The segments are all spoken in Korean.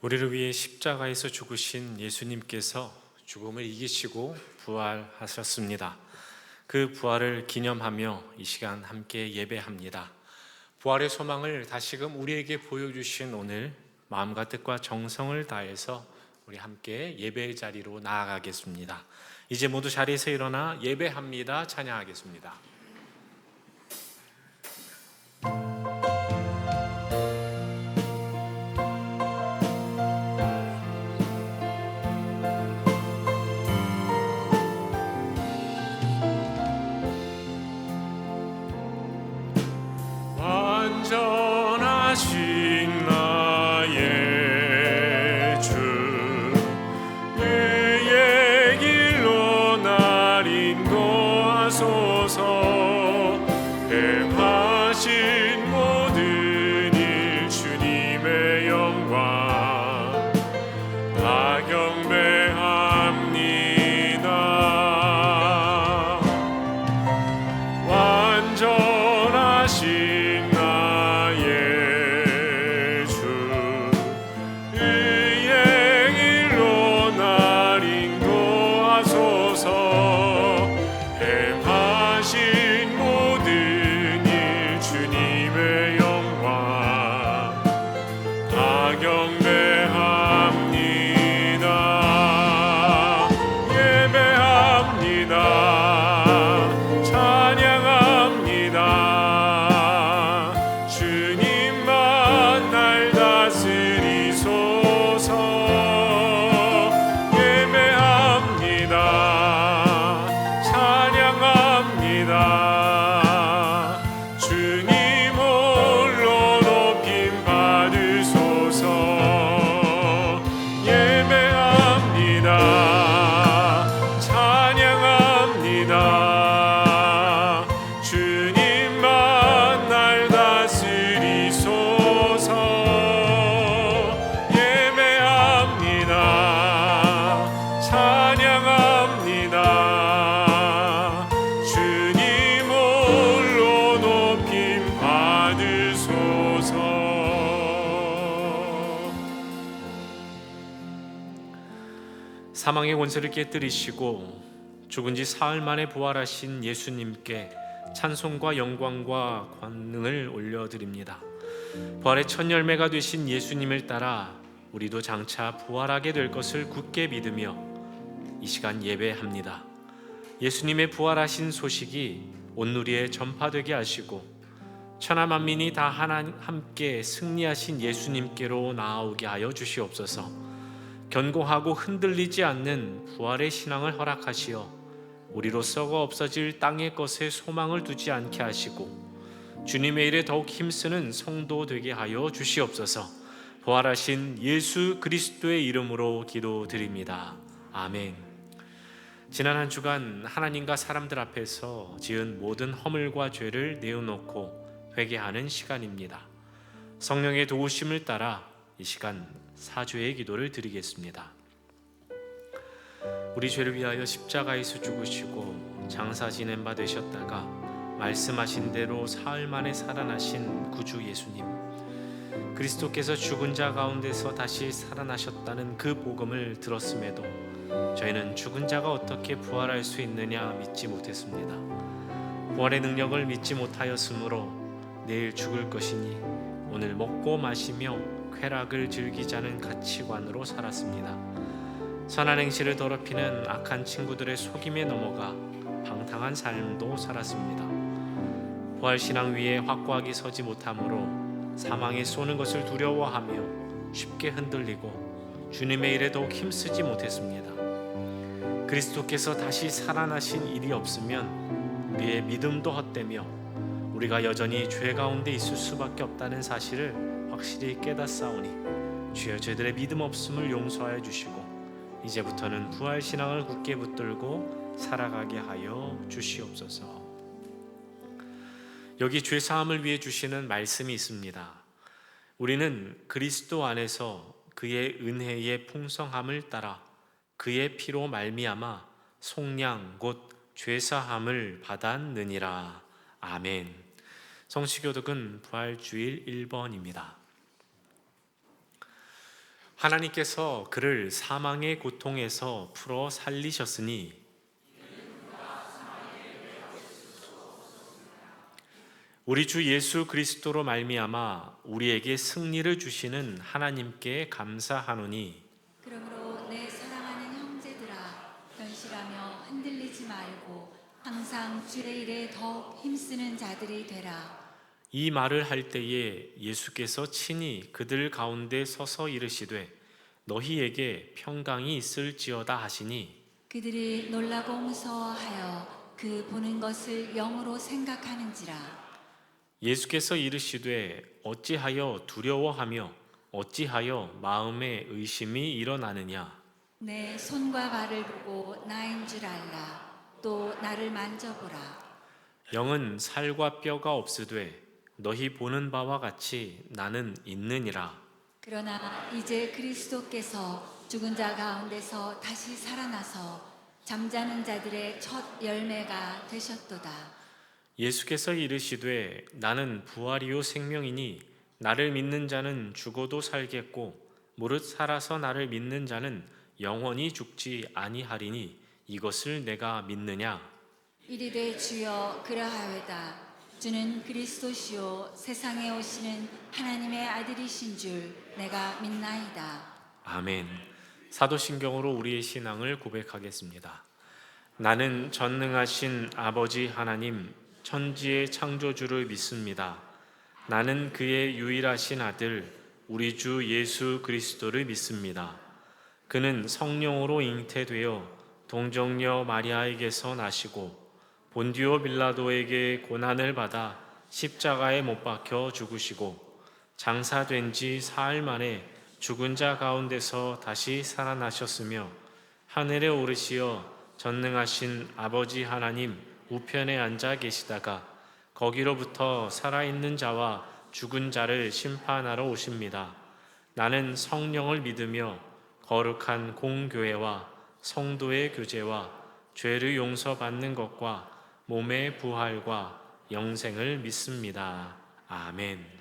우리를 위해 십자가에서 죽으신 예수님께서 죽음을 이기시고 부활하셨습니다. 그 부활을 기념하며 이 시간 함께 예배합니다. 부활의 소망을 다시금 우리에게 보여주신 오늘, 마음과 뜻과 정성을 다해서 우리 함께 예배의 자리로 나아가겠습니다. 이제 모두 자리에서 일어나 예배합니다. 찬양하겠습니다. 완전하신 나의 주, 그의 길로 날 인도하소서. 행하신 모든 일 주님의 영광 다 경배합니다. 완전하신 사망의 권세를 깨뜨리시고 죽은 지 사흘 만에 부활하신 예수님께 찬송과 영광과 권능을 올려드립니다. 부활의 첫 열매가 되신 예수님을 따라 우리도 장차 부활하게 될 것을 굳게 믿으며 이 시간 예배합니다. 예수님의 부활하신 소식이 온누리에 전파되게 하시고 천하 만민이 다 함께 승리하신 예수님께로 나아오게 하여 주시옵소서. 견고하고 흔들리지 않는 부활의 신앙을 허락하시어 우리로 썩어 없어질 땅의 것에 소망을 두지 않게 하시고 주님의 일에 더욱 힘쓰는 성도 되게 하여 주시옵소서. 부활하신 예수 그리스도의 이름으로 기도드립니다. 아멘. 지난 한 주간 하나님과 사람들 앞에서 지은 모든 허물과 죄를 내어놓고 회개하는 시간입니다. 성령의 도우심을 따라 이 시간 사죄의 기도를 드리겠습니다. 우리 죄를 위하여 십자가에서 죽으시고 장사 지낸 바 되셨다가 말씀하신 대로 사흘 만에 살아나신 구주 예수님, 그리스도께서 죽은 자 가운데서 다시 살아나셨다는 그 복음을 들었음에도 저희는 죽은 자가 어떻게 부활할 수 있느냐 믿지 못했습니다. 부활의 능력을 믿지 못하였으므로 내일 죽을 것이니 오늘 먹고 마시며 쾌락을 즐기자는 가치관으로 살았습니다. 선한 행실을 더럽히는 악한 친구들의 속임에 넘어가 방탕한 삶도 살았습니다. 부활신앙 위에 확고하게 서지 못하므로 사망에 쏘는 것을 두려워하며 쉽게 흔들리고 주님의 일에 더욱 힘쓰지 못했습니다. 그리스도께서 다시 살아나신 일이 없으면 우리의 믿음도 헛되며 우리가 여전히 죄 가운데 있을 수밖에 없다는 사실을 확실히 깨닫사오니 주여 저희들의 믿음 없음을 용서하여 주시고 이제부터는 부활신앙을 굳게 붙들고 살아가게 하여 주시옵소서. 여기 죄사함을 위해 주시는 말씀이 있습니다. 우리는 그리스도 안에서 그의 은혜의 풍성함을 따라 그의 피로 말미암아 속량 곧 죄사함을 받았느니라. 아멘. 성취교독은 부활주일 1번입니다. 하나님께서 그를 사망의 고통에서 풀어 살리셨으니 우리 주 예수 그리스도로 말미암아 우리에게 승리를 주시는 하나님께 감사하노니 그러므로 내 사랑하는 형제들아, 견실하며 흔들리지 말고 항상 주의 일에 더욱 힘쓰는 자들이 되라. 이 말을 할 때에 예수께서 친히 그들 가운데 서서 이르시되 너희에게 평강이 있을지어다 하시니 그들이 놀라고 무서워하여 그 보는 것을 영으로 생각하는지라. 예수께서 이르시되 어찌하여 두려워하며 어찌하여 마음에 의심이 일어나느냐. 내 손과 발을 보고 나인 줄 알라. 또 나를 만져보라. 영은 살과 뼈가 없으되 너희 보는 바와 같이 나는 있느니라. 그러나 이제 그리스도께서 죽은 자 가운데서 다시 살아나서 잠자는 자들의 첫 열매가 되셨도다. 예수께서 이르시되 나는 부활이요 생명이니 나를 믿는 자는 죽어도 살겠고 무릇 살아서 나를 믿는 자는 영원히 죽지 아니하리니 이것을 내가 믿느냐. 이르되 주여 그러하외다. 주는 그리스도시요 세상에 오시는 하나님의 아들이신 줄 내가 믿나이다. 아멘. 사도신경으로 우리의 신앙을 고백하겠습니다. 나는 전능하신 아버지 하나님 천지의 창조주를 믿습니다. 나는 그의 유일하신 아들 우리 주 예수 그리스도를 믿습니다. 그는 성령으로 잉태되어 동정녀 마리아에게서 나시고 본디오 빌라도에게 고난을 받아 십자가에 못 박혀 죽으시고 장사된 지 사흘 만에 죽은 자 가운데서 다시 살아나셨으며 하늘에 오르시어 전능하신 아버지 하나님 우편에 앉아 계시다가 거기로부터 살아있는 자와 죽은 자를 심판하러 오십니다. 나는 성령을 믿으며 거룩한 공교회와 성도의 교제와 죄를 용서받는 것과 몸의 부활과 영생을 믿습니다. 아멘.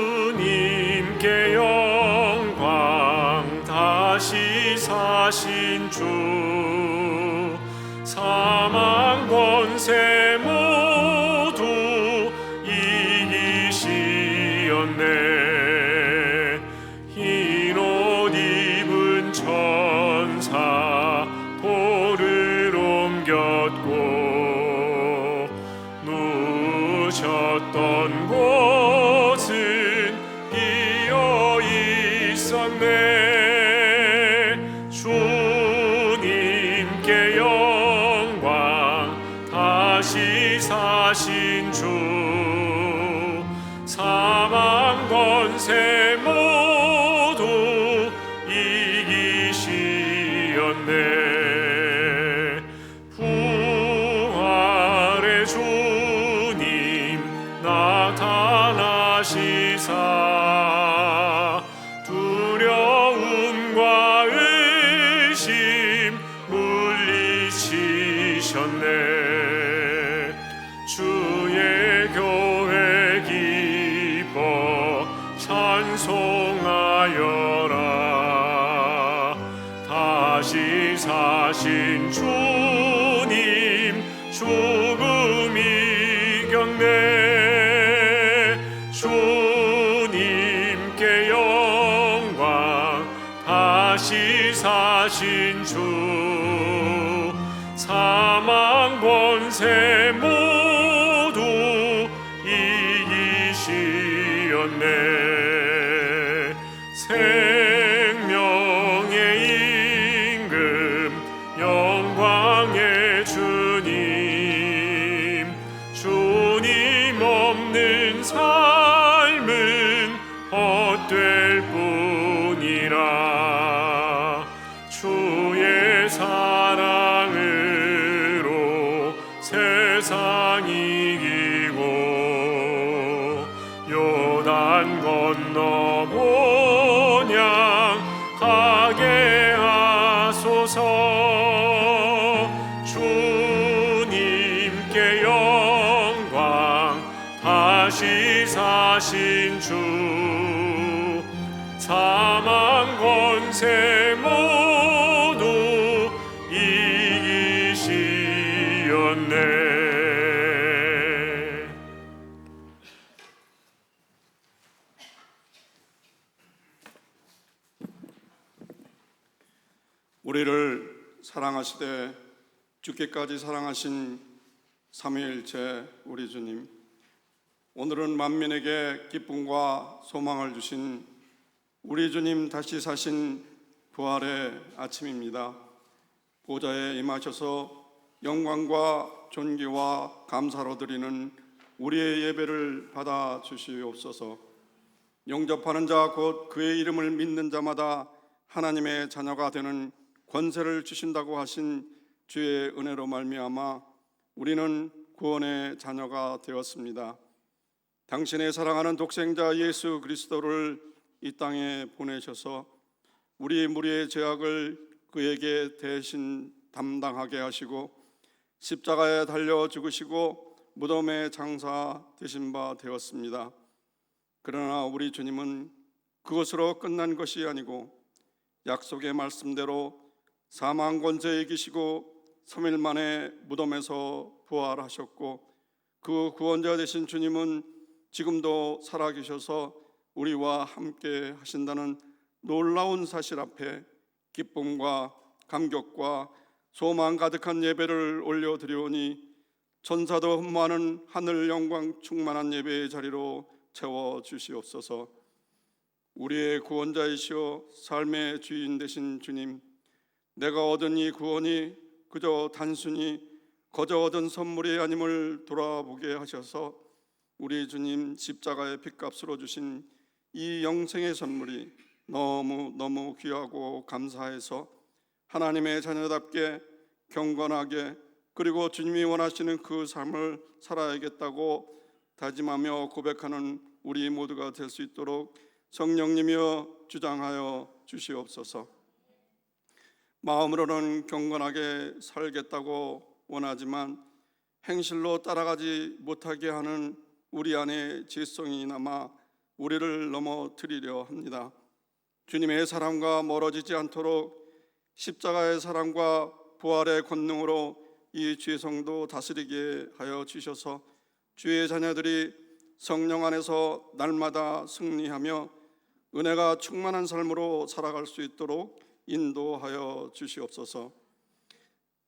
주님께 영광 다시 사신 주 사망 권세 모두 이기시었네. 흰 옷 입은 천사 돌을 옮겼고 누우셨던 곳은 비어 있었네. 주님께 영광 다시 사신 주 사망 권세 모두 이기시었네. 부활의 주님 나타나시사 두려움과 의심 물리치셨네. 주의 교회 기뻐 찬송하여라. 다시 사신 주님 죽음 이겼네. 주님께 영광 다시 사신 주 사망 권세 모두 이기시었네. 생명의 임금 영광의 주님 주님 없는 삶은 헛될 뿐이라. 주의 사랑으로 세상 이기고 가게 하소서. 주님께 영광, 다시 사신 주, 사망 권세 모두 이기시었네. 우리를 사랑하시되 죽기까지 사랑하신 삼위일체 우리 주님, 오늘은 만민에게 기쁨과 소망을 주신 우리 주님 다시 사신 부활의 아침입니다. 보좌에 임하셔서 영광과 존귀와 감사로 드리는 우리의 예배를 받아 주시옵소서. 영접하는 자 곧 그의 이름을 믿는 자마다 하나님의 자녀가 되는 권세를 주신다고 하신 주의 은혜로 말미암아 우리는 구원의 자녀가 되었습니다. 당신의 사랑하는 독생자 예수 그리스도를 이 땅에 보내셔서 우리 무리의 죄악을 그에게 대신 담당하게 하시고 십자가에 달려 죽으시고 무덤에 장사되신 바 되었습니다. 그러나 우리 주님은 그것으로 끝난 것이 아니고 약속의 말씀대로 사망 권세에 이기시고 3일 만에 무덤에서 부활하셨고, 그 구원자 되신 주님은 지금도 살아계셔서 우리와 함께 하신다는 놀라운 사실 앞에 기쁨과 감격과 소망 가득한 예배를 올려드리오니 천사도 흠모하는 하늘 영광 충만한 예배의 자리로 채워주시옵소서. 우리의 구원자이시오 삶의 주인 되신 주님, 내가 얻은 이 구원이 그저 단순히 거저 얻은 선물이 아님을 돌아보게 하셔서 우리 주님 십자가의 핏값으로 주신 이 영생의 선물이 너무 귀하고 감사해서 하나님의 자녀답게 경건하게, 그리고 주님이 원하시는 그 삶을 살아야겠다고 다짐하며 고백하는 우리 모두가 될 수 있도록 성령님이여 주장하여 주시옵소서. 마음으로는 경건하게 살겠다고 원하지만 행실로 따라가지 못하게 하는 우리 안에 지성이 남아 우리를 넘어뜨리려 합니다. 주님의 사랑과 멀어지지 않도록 십자가의 사랑과 부활의 권능으로 이 죄성도 다스리게 하여 주셔서 주의 자녀들이 성령 안에서 날마다 승리하며 은혜가 충만한 삶으로 살아갈 수 있도록 인도하여 주시옵소서.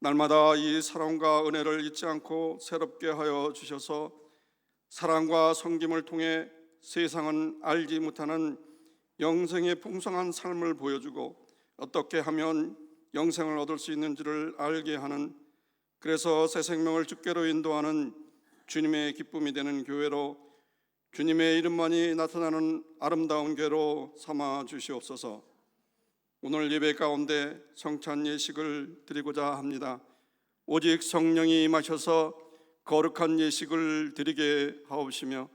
날마다 이 사랑과 은혜를 잊지 않고 새롭게 하여 주셔서 사랑과 섬김을 통해 세상은 알지 못하는 영생의 풍성한 삶을 보여주고 어떻게 하면 영생을 얻을 수 있는지를 알게 하는, 그래서 새 생명을 주께로 인도하는 주님의 기쁨이 되는 교회로, 주님의 이름만이 나타나는 아름다운 교회로 삼아 주시옵소서. 오늘 예배 가운데 성찬 예식을 드리고자 합니다. 오직 성령이 임하셔서 거룩한 예식을 드리게 하옵시며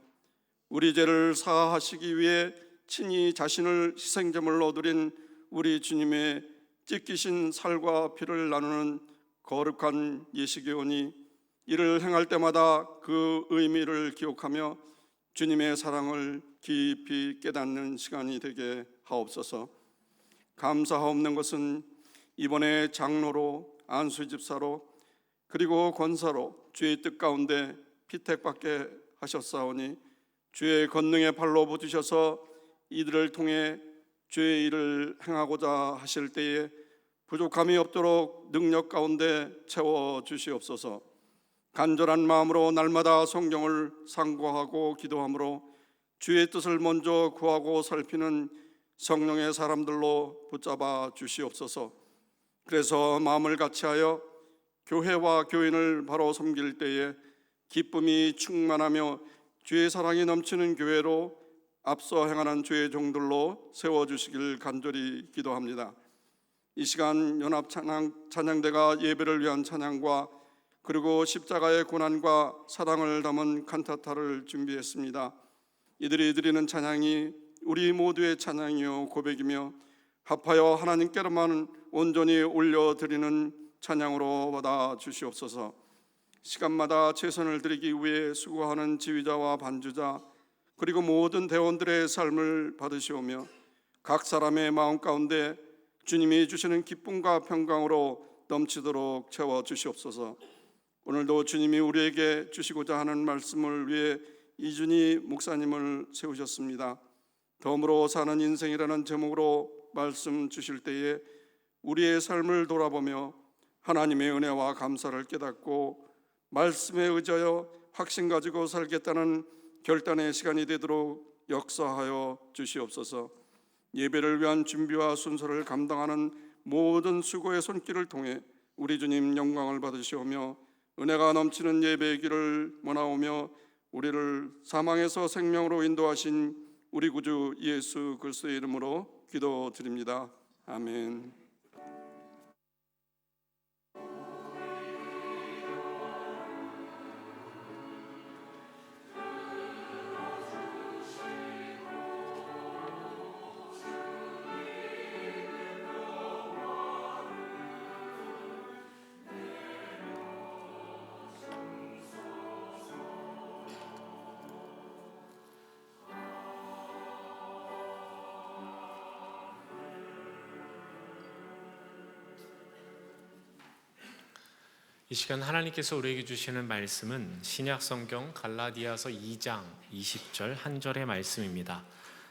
우리 죄를 사하시기 위해 친히 자신을 희생제물로 드린 우리 주님의 찢기신 살과 피를 나누는 거룩한 예식이 오니 이를 행할 때마다 그 의미를 기억하며 주님의 사랑을 깊이 깨닫는 시간이 되게 하옵소서. 감사하옵는 것은 이번에 장로로, 안수집사로, 그리고 권사로 주의 뜻 가운데 피택받게 하셨사오니 주의 권능의 발로 붙으셔서 이들을 통해 주의 일을 행하고자 하실 때에 부족함이 없도록 능력 가운데 채워 주시옵소서. 간절한 마음으로 날마다 성경을 상고하고 기도함으로 주의 뜻을 먼저 구하고 살피는 성령의 사람들로 붙잡아 주시옵소서. 그래서 마음을 같이하여 교회와 교인을 바로 섬길 때에 기쁨이 충만하며 주의 사랑이 넘치는 교회로 앞서 행하는 주의 종들로 세워주시길 간절히 기도합니다. 이 시간 연합 찬양대가 예배를 위한 찬양과 그리고 십자가의 고난과 사랑을 담은 칸타타를 준비했습니다. 이들이 드리는 찬양이 우리 모두의 찬양이요 고백이며 합하여 하나님께로만 온전히 올려드리는 찬양으로 받아 주시옵소서. 시간마다 최선을 드리기 위해 수고하는 지휘자와 반주자 그리고 모든 대원들의 삶을 받으시오며 각 사람의 마음 가운데 주님이 주시는 기쁨과 평강으로 넘치도록 채워 주시옵소서. 오늘도 주님이 우리에게 주시고자 하는 말씀을 위해 이준희 목사님을 세우셨습니다. 덤으로 사는 인생이라는 제목으로 말씀 주실 때에 우리의 삶을 돌아보며 하나님의 은혜와 감사를 깨닫고 말씀에 의지하여 확신 가지고 살겠다는 결단의 시간이 되도록 역사하여 주시옵소서. 예배를 위한 준비와 순서를 감당하는 모든 수고의 손길을 통해 우리 주님 영광을 받으시오며 은혜가 넘치는 예배의 길을 원하오며 우리를 사망에서 생명으로 인도하신 우리 구주 예수 그리스도의 이름으로 기도드립니다. 아멘. 이 시간 하나님께서 우리에게 주시는 말씀은 신약 성경 갈라디아서 2장 20절 한 절의 말씀입니다.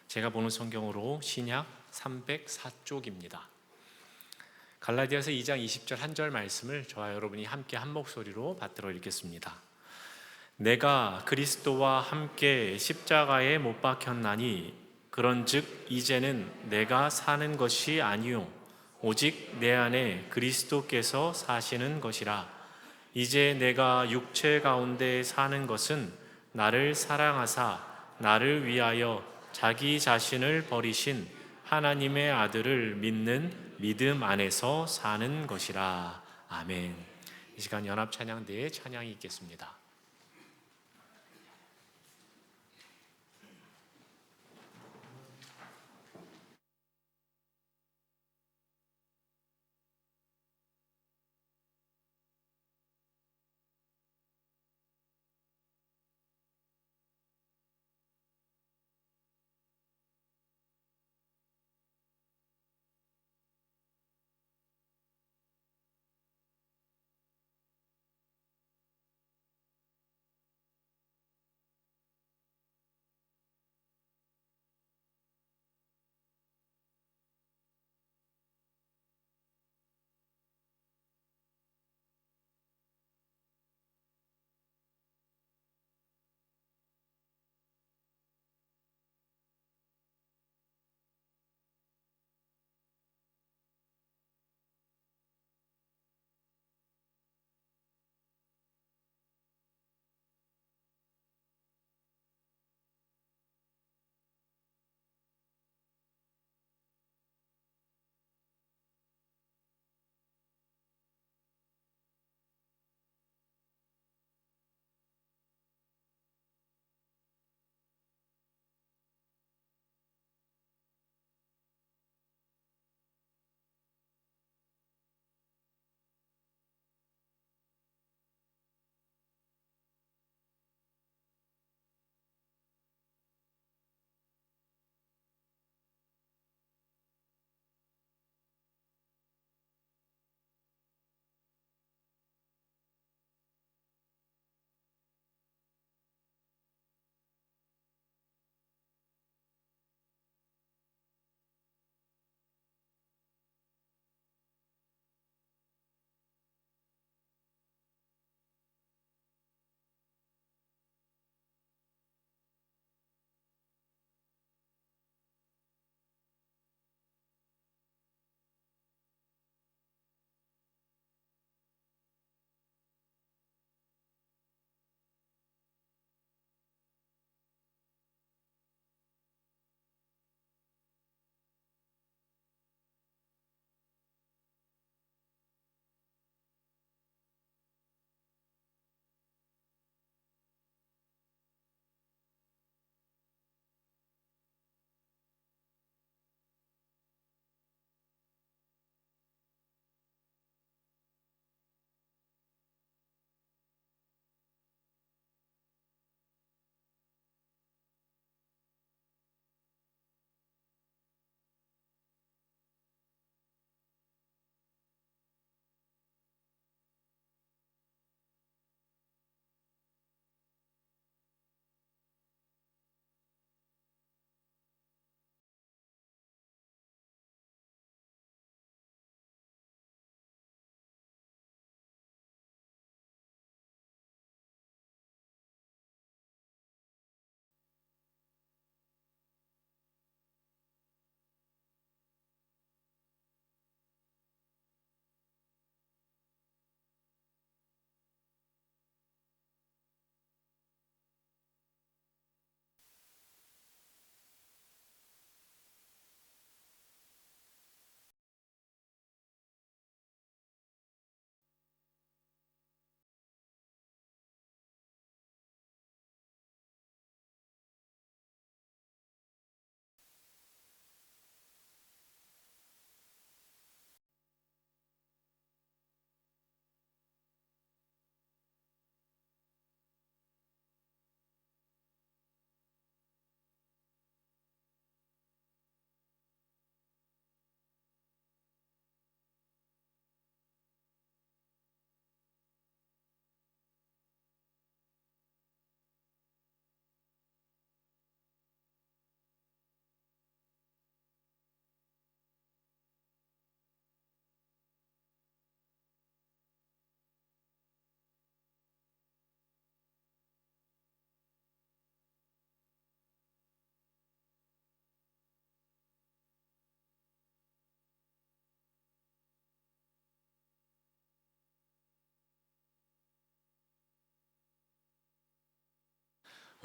제가 보는 성경으로 신약 304쪽입니다. 갈라디아서 2장 20절 한 절 말씀을 저와 여러분이 함께 한 목소리로 받들어 읽겠습니다. 내가 그리스도와 함께 십자가에 못 박혔나니 그런즉 이제는 내가 사는 것이 아니요 오직 내 안에 그리스도께서 사시는 것이라. 이제 내가 육체 가운데 사는 것은 나를 사랑하사 나를 위하여 자기 자신을 버리신 하나님의 아들을 믿는 믿음 안에서 사는 것이라. 아멘. 이 시간 연합찬양대의 찬양이 있겠습니다.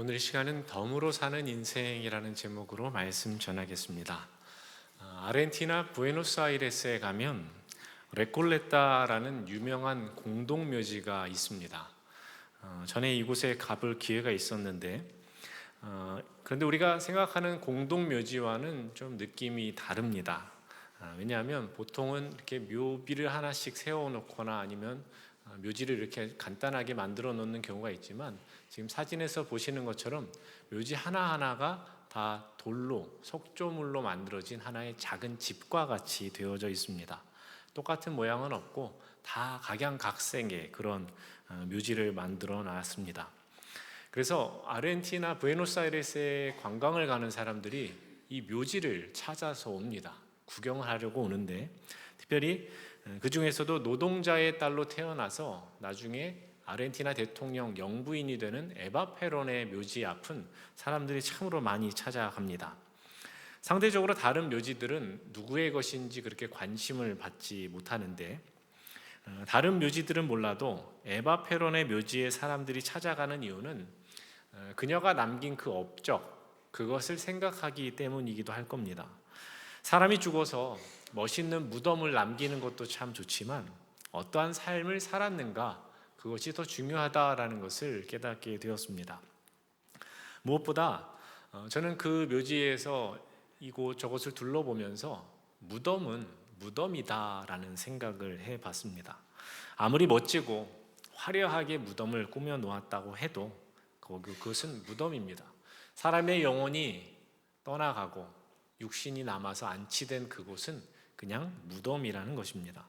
오늘 시간은 덤으로 사는 인생이라는 제목으로 말씀 전하겠습니다. 아르헨티나 부에노스아이레스에 가면 레콜레타라는 유명한 공동묘지가 있습니다. 전에 이곳에 가볼 기회가 있었는데 그런데 우리가 생각하는 공동묘지와는 좀 느낌이 다릅니다. 왜냐하면 보통은 이렇게 묘비를 하나씩 세워놓거나 아니면 묘지를 이렇게 간단하게 만들어 놓는 경우가 있지만 지금 사진에서 보시는 것처럼 묘지 하나하나가 다 돌로 석조물로 만들어진 하나의 작은 집과 같이 되어져 있습니다. 똑같은 모양은 없고 다 각양각색의 그런 묘지를 만들어 놨습니다. 그래서 아르헨티나 부에노스아이레스에 관광을 가는 사람들이 이 묘지를 찾아서 옵니다. 구경을 하려고 오는데 특별히 그 중에서도 노동자의 딸로 태어나서 나중에 아르헨티나 대통령 영부인이 되는 에바 페론의 묘지 앞은 사람들이 참으로 많이 찾아갑니다. 상대적으로 다른 묘지들은 누구의 것인지 그렇게 관심을 받지 못하는데 다른 묘지들은 몰라도 에바 페론의 묘지에 사람들이 찾아가는 이유는 그녀가 남긴 그 업적, 그것을 생각하기 때문이기도 할 겁니다. 사람이 죽어서 멋있는 무덤을 남기는 것도 참 좋지만 어떠한 삶을 살았는가, 그것이 더 중요하다라는 것을 깨닫게 되었습니다. 무엇보다 저는 그 묘지에서 이곳 저곳을 둘러보면서 무덤은 무덤이다라는 생각을 해봤습니다. 아무리 멋지고 화려하게 무덤을 꾸며 놓았다고 해도 그것은 무덤입니다. 사람의 영혼이 떠나가고 육신이 남아서 안치된 그곳은 그냥 무덤이라는 것입니다.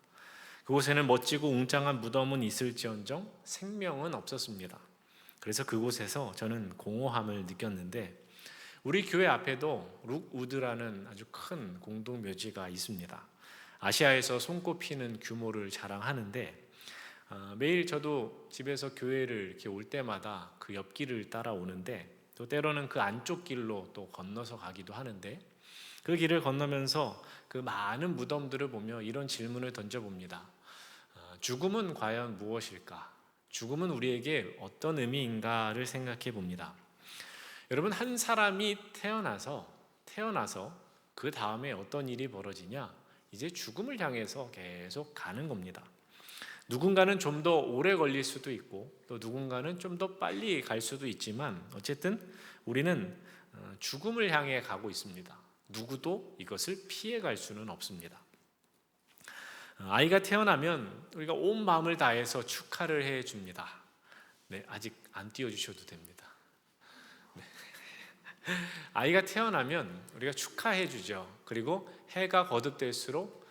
그곳에는 멋지고 웅장한 무덤은 있을지언정 생명은 없었습니다. 그래서 그곳에서 저는 공허함을 느꼈는데 우리 교회 앞에도 룩우드라는 아주 큰 공동묘지가 있습니다. 아시아에서 손꼽히는 규모를 자랑하는데 매일 저도 집에서 교회를 이렇게 올 때마다 그 옆길을 따라오는데 또 때로는 그 안쪽 길로 또 건너서 가기도 하는데 그 길을 건너면서 그 많은 무덤들을 보며 이런 질문을 던져봅니다. 죽음은 과연 무엇일까? 죽음은 우리에게 어떤 의미인가를 생각해 봅니다. 여러분, 한 사람이 태어나서 그 다음에 어떤 일이 벌어지냐? 이제 죽음을 향해서 계속 가는 겁니다. 누군가는 좀 더 오래 걸릴 수도 있고 또 누군가는 좀 더 빨리 갈 수도 있지만 어쨌든 우리는 죽음을 향해 가고 있습니다. 누구도 이것을 피해갈 수는 없습니다. 아이가 태어나면 우리가 온 마음을 다해서 축하를 해줍니다. 네, 아직 안 띄워주셔도 됩니다. 네. 아이가 태어나면 우리가 축하해주죠. 그리고 해가 거듭될수록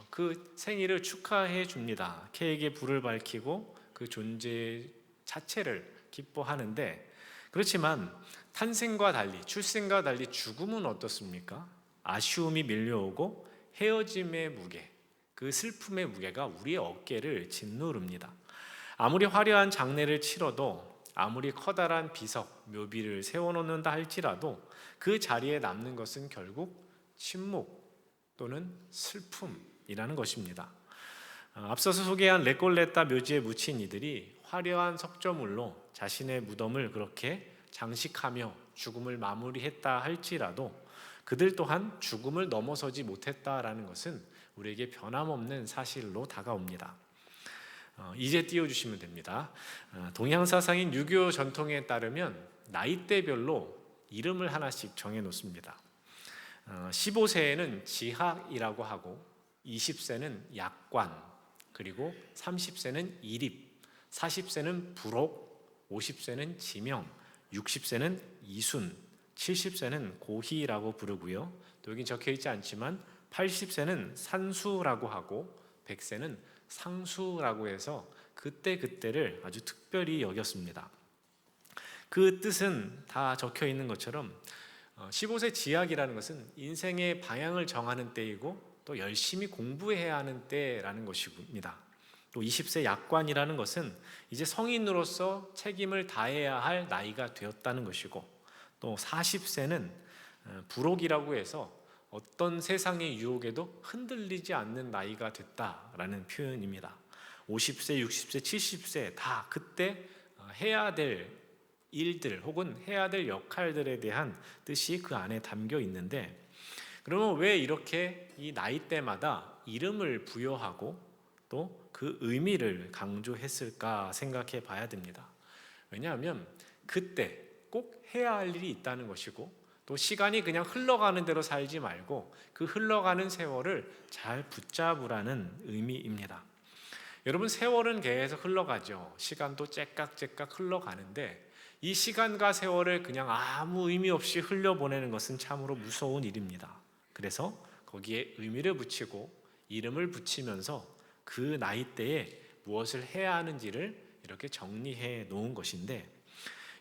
그 생일을 축하해 줍니다. 케이크에 불을 밝히고 그 존재 자체를 기뻐하는데 그렇지만 탄생과 달리 출생과 달리 죽음은 어떻습니까? 아쉬움이 밀려오고 헤어짐의 무게, 그 슬픔의 무게가 우리의 어깨를 짓누릅니다. 아무리 화려한 장례를 치러도 아무리 커다란 비석, 묘비를 세워놓는다 할지라도 그 자리에 남는 것은 결국 침묵 또는 슬픔이라는 것입니다. 앞서서 소개한 레콜레타 묘지에 묻힌 이들이 화려한 석조물로 자신의 무덤을 그렇게 장식하며 죽음을 마무리했다 할지라도 그들 또한 죽음을 넘어서지 못했다라는 것은 우리에게 변함없는 사실로 다가옵니다. 이제 띄워주시면 됩니다. 동양 사상인 유교 전통에 따르면 나이대별로 이름을 하나씩 정해놓습니다. 15세에는 지학이라고 하고 20세는 약관, 그리고 30세는 이립, 40세는 부록, 50세는 지명, 60세는 이순, 70세는 고희라고 부르고요. 또 여기 적혀있지 않지만 80세는 산수라고 하고 100세는 상수라고 해서 그때를 아주 특별히 여겼습니다. 그 뜻은 다 적혀있는 것처럼 15세 지학이라는 것은 인생의 방향을 정하는 때이고 또 열심히 공부해야 하는 때라는 것입니다. 또 20세 약관이라는 것은 이제 성인으로서 책임을 다해야 할 나이가 되었다는 것이고 또 40세는 부록이라고 해서 어떤 세상의 유혹에도 흔들리지 않는 나이가 됐다라는 표현입니다. 50세, 60세, 70세 다 그때 해야 될 일들 혹은 해야 될 역할들에 대한 뜻이 그 안에 담겨 있는데, 그러면 왜 이렇게 이 나이대마다 이름을 부여하고 또 그 의미를 강조했을까 생각해 봐야 됩니다. 왜냐하면 그때 꼭 해야 할 일이 있다는 것이고, 또 시간이 그냥 흘러가는 대로 살지 말고 그 흘러가는 세월을 잘 붙잡으라는 의미입니다. 여러분, 세월은 계속 흘러가죠. 시간도 째깍째깍 흘러가는데 이 시간과 세월을 그냥 아무 의미 없이 흘려보내는 것은 참으로 무서운 일입니다. 그래서 거기에 의미를 붙이고 이름을 붙이면서 그 나이대에 무엇을 해야 하는지를 이렇게 정리해 놓은 것인데,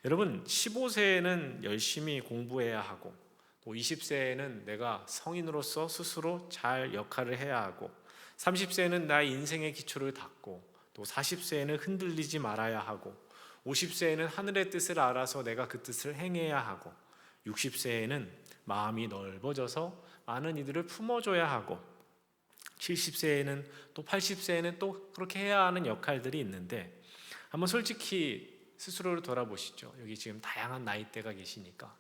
여러분 15세에는 열심히 공부해야 하고, 또 20세에는 내가 성인으로서 스스로 잘 역할을 해야 하고, 30세에는 나의 인생의 기초를 닦고, 또 40세에는 흔들리지 말아야 하고, 50세에는 하늘의 뜻을 알아서 내가 그 뜻을 행해야 하고, 60세에는 마음이 넓어져서 많은 이들을 품어줘야 하고, 70세에는 또 80세에는 또 그렇게 해야 하는 역할들이 있는데, 한번 솔직히 스스로를 돌아보시죠. 여기 지금 다양한 나이대가 계시니까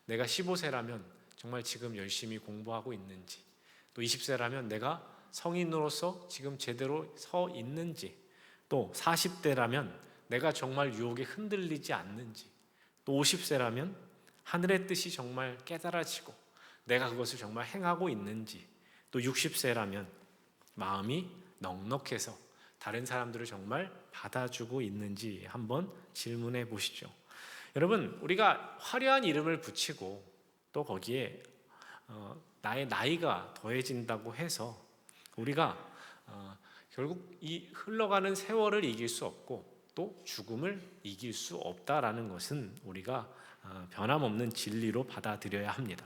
내가 15세라면 정말 지금 열심히 공부하고 있는지, 또 20세라면 내가 성인으로서 지금 제대로 서 있는지, 또 40대라면 내가 정말 유혹에 흔들리지 않는지, 또 50세라면 하늘의 뜻이 정말 깨달아지고 내가 그것을 정말 행하고 있는지, 또 60세라면 마음이 넉넉해서 다른 사람들을 정말 받아주고 있는지 한번 질문해 보시죠. 여러분, 우리가 화려한 이름을 붙이고 또 거기에 나의 나이가 더해진다고 해서 우리가 결국 이 흘러가는 세월을 이길 수 없고 또 죽음을 이길 수 없다라는 것은 우리가 변함없는 진리로 받아들여야 합니다.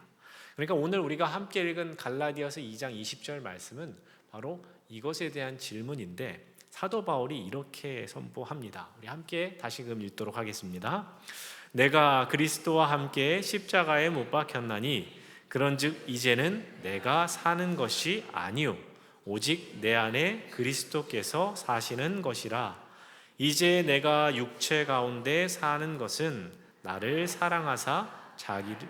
그러니까 오늘 우리가 함께 읽은 갈라디아서 2장 20절 말씀은 바로 이것에 대한 질문인데, 사도 바울이 이렇게 선포합니다. 우리 함께 다시금 읽도록 하겠습니다. 내가 그리스도와 함께 십자가에 못 박혔나니 그런즉 이제는 내가 사는 것이 아니요 오직 내 안에 그리스도께서 사시는 것이라. 이제 내가 육체 가운데 사는 것은 나를 사랑하사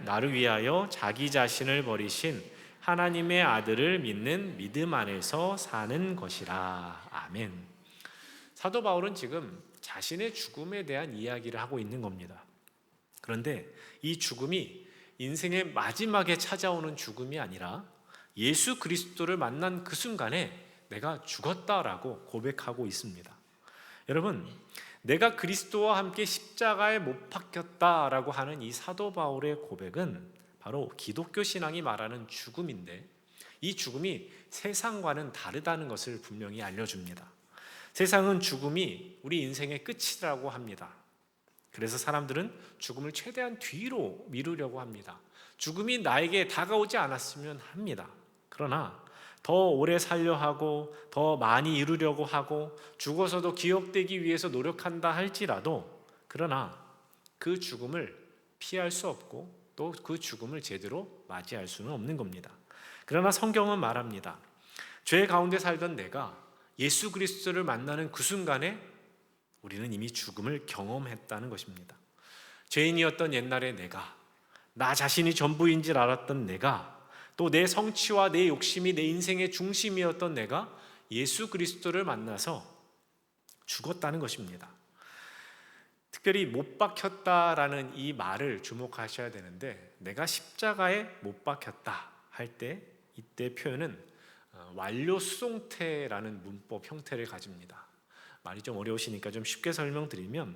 나를 위하여 자기 자신을 버리신 하나님의 아들을 믿는 믿음 안에서 사는 것이라. 아멘. 사도 바울은 지금 자신의 죽음에 대한 이야기를 하고 있는 겁니다. 그런데 이 죽음이 인생의 마지막에 찾아오는 죽음이 아니라 예수 그리스도를 만난 그 순간에 내가 죽었다라고 고백하고 있습니다. 여러분, 내가 그리스도와 함께 십자가에 못 박혔다라고 하는 이 사도 바울의 고백은 바로 기독교 신앙이 말하는 죽음인데, 이 죽음이 세상과는 다르다는 것을 분명히 알려줍니다. 세상은 죽음이 우리 인생의 끝이라고 합니다. 그래서 사람들은 죽음을 최대한 뒤로 미루려고 합니다. 죽음이 나에게 다가오지 않았으면 합니다. 그러나 더 오래 살려 하고 더 많이 이루려고 하고 죽어서도 기억되기 위해서 노력한다 할지라도, 그러나 그 죽음을 피할 수 없고 또 그 죽음을 제대로 맞이할 수는 없는 겁니다. 그러나 성경은 말합니다. 죄 가운데 살던 내가 예수 그리스도를 만나는 그 순간에 우리는 이미 죽음을 경험했다는 것입니다. 죄인이었던 옛날의 내가, 나 자신이 전부인 줄 알았던 내가, 또 내 성취와 내 욕심이 내 인생의 중심이었던 내가 예수 그리스도를 만나서 죽었다는 것입니다. 특별히 못 박혔다라는 이 말을 주목하셔야 되는데, 내가 십자가에 못 박혔다 할 때 이때 표현은 완료 수동태라는 문법 형태를 가집니다. 말이 좀 어려우시니까 좀 쉽게 설명드리면,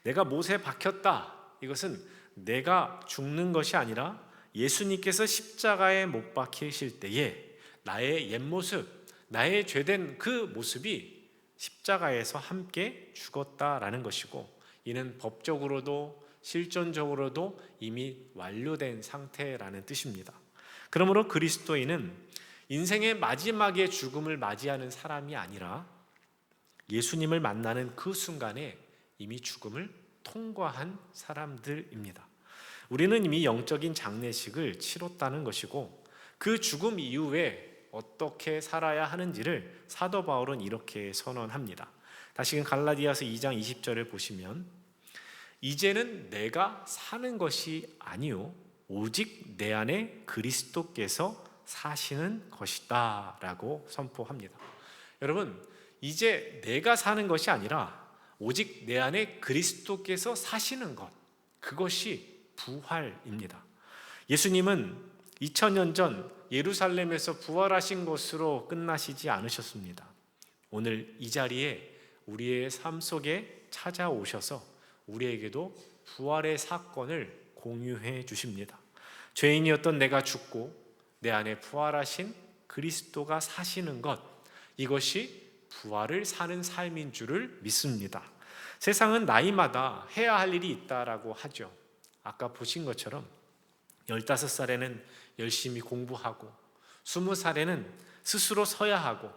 내가 못에 박혔다, 이것은 내가 죽는 것이 아니라 예수님께서 십자가에 못 박히실 때에 나의 옛 모습, 나의 죄된 그 모습이 십자가에서 함께 죽었다라는 것이고, 이는 법적으로도 실존적으로도 이미 완료된 상태라는 뜻입니다. 그러므로 그리스도인은 인생의 마지막에 죽음을 맞이하는 사람이 아니라 예수님을 만나는 그 순간에 이미 죽음을 통과한 사람들입니다. 우리는 이미 영적인 장례식을 치렀다는 것이고, 그 죽음 이후에 어떻게 살아야 하는지를 사도 바울은 이렇게 선언합니다. 다시금 갈라디아서 2장 20절을 보시면, 이제는 내가 사는 것이 아니요 오직 내 안에 그리스도께서 사시는 것이다 라고 선포합니다. 여러분, 이제 내가 사는 것이 아니라 오직 내 안에 그리스도께서 사시는 것, 그것이 부활입니다. 예수님은 2000년 전 예루살렘에서 부활하신 것으로 끝나시지 않으셨습니다. 오늘 이 자리에 우리의 삶 속에 찾아오셔서 우리에게도 부활의 사건을 공유해 주십니다. 죄인이었던 내가 죽고 내 안에 부활하신 그리스도가 사시는 것, 이것이 부활을 사는 삶인 줄을 믿습니다. 세상은 나이마다 해야 할 일이 있다라고 하죠. 아까 보신 것처럼 15살에는 열심히 공부하고 20살에는 스스로 서야 하고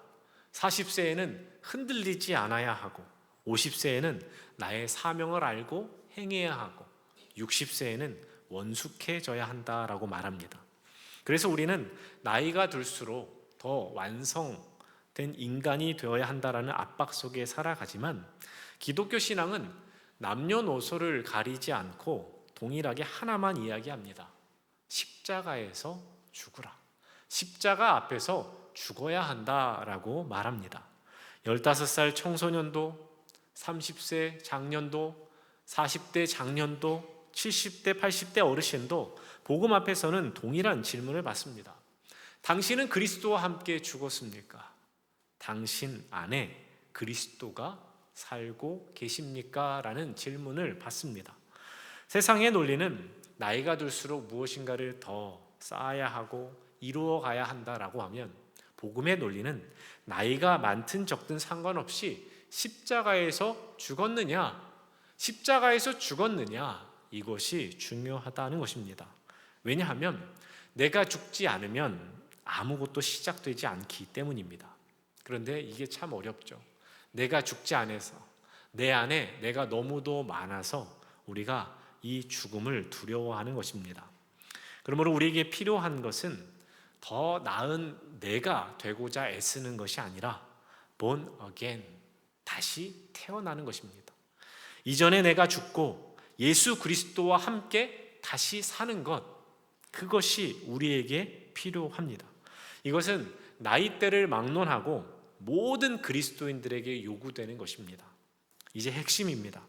40세에는 흔들리지 않아야 하고 50세에는 나의 사명을 알고 행해야 하고 60세에는 원숙해져야 한다라고 말합니다. 그래서 우리는 나이가 들수록 더 완성된 인간이 되어야 한다라는 압박 속에 살아가지만 기독교 신앙은 남녀노소를 가리지 않고 동일하게 하나만 이야기합니다. 십자가에서 죽으라. 십자가 앞에서 죽어야 한다라고 말합니다. 15살 청소년도, 30세 장년도, 40대 장년도, 70대 80대 어르신도 복음 앞에서는 동일한 질문을 받습니다. 당신은 그리스도와 함께 죽었습니까? 당신 안에 그리스도가 살고 계십니까? 라는 질문을 받습니다. 세상의 논리는 나이가 들수록 무엇인가를 더 쌓아야 하고 이루어가야 한다라고 하면 복음의 논리는 나이가 많든 적든 상관없이 십자가에서 죽었느냐, 이것이 중요하다는 것입니다. 왜냐하면 내가 죽지 않으면 아무것도 시작되지 않기 때문입니다. 그런데 이게 참 어렵죠. 내가 죽지 않아서 내 안에 내가 너무도 많아서 우리가 이 죽음을 두려워하는 것입니다. 그러므로 우리에게 필요한 것은 더 나은 내가 되고자 애쓰는 것이 아니라 born again, 다시 태어나는 것입니다. 이전에 내가 죽고 예수 그리스도와 함께 다시 사는 것, 그것이 우리에게 필요합니다. 이것은 나이대를 막론하고 모든 그리스도인들에게 요구되는 것입니다. 이제 핵심입니다.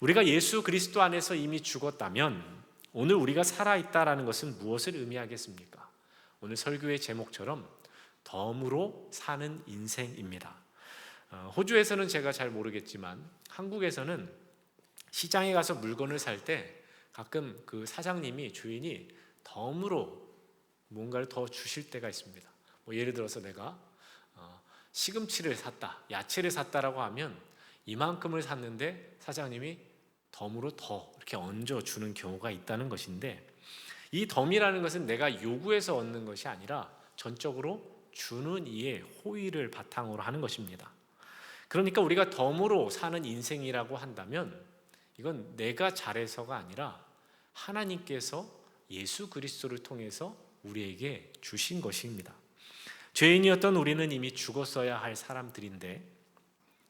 우리가 예수 그리스도 안에서 이미 죽었다면 오늘 우리가 살아있다라는 것은 무엇을 의미하겠습니까? 오늘 설교의 제목처럼 덤으로 사는 인생입니다. 호주에서는 제가 잘 모르겠지만 한국에서는 시장에 가서 물건을 살 때 가끔 그 사장님이, 주인이 덤으로 뭔가를 더 주실 때가 있습니다. 예를 들어서 내가 시금치를 샀다, 야채를 샀다라고 하면 이만큼을 샀는데 사장님이 덤으로 더 이렇게 얹어주는 경우가 있다는 것인데, 이 덤이라는 것은 내가 요구해서 얻는 것이 아니라 전적으로 주는 이의 호의를 바탕으로 하는 것입니다. 그러니까 우리가 덤으로 사는 인생이라고 한다면 이건 내가 잘해서가 아니라 하나님께서 예수 그리스도를 통해서 우리에게 주신 것입니다. 죄인이었던 우리는 이미 죽었어야 할 사람들인데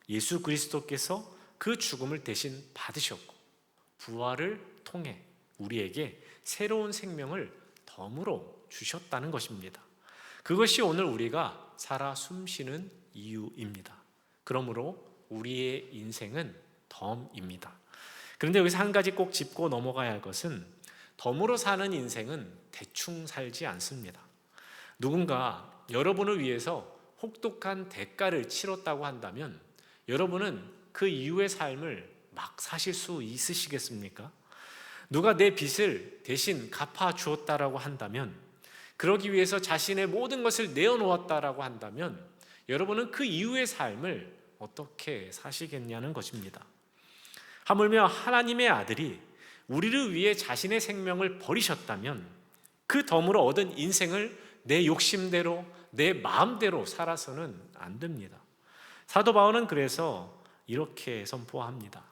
예수 그리스도께서 그 죽음을 대신 받으셨고 부활을 통해 우리에게 새로운 생명을 덤으로 주셨다는 것입니다. 그것이 오늘 우리가 살아 숨쉬는 이유입니다. 그러므로 우리의 인생은 덤입니다. 그런데 여기서 한 가지 꼭 짚고 넘어가야 할 것은 덤으로 사는 인생은 대충 살지 않습니다. 누군가 여러분을 위해서 혹독한 대가를 치렀다고 한다면 여러분은 그 이후의 삶을 막 사실 수 있으시겠습니까? 누가 내 빚을 대신 갚아주었다라고 한다면, 그러기 위해서 자신의 모든 것을 내어놓았다라고 한다면 여러분은 그 이후의 삶을 어떻게 사시겠냐는 것입니다. 하물며 하나님의 아들이 우리를 위해 자신의 생명을 버리셨다면 그 덤으로 얻은 인생을 내 욕심대로 내 마음대로 살아서는 안 됩니다. 사도 바울은 그래서 이렇게 선포합니다.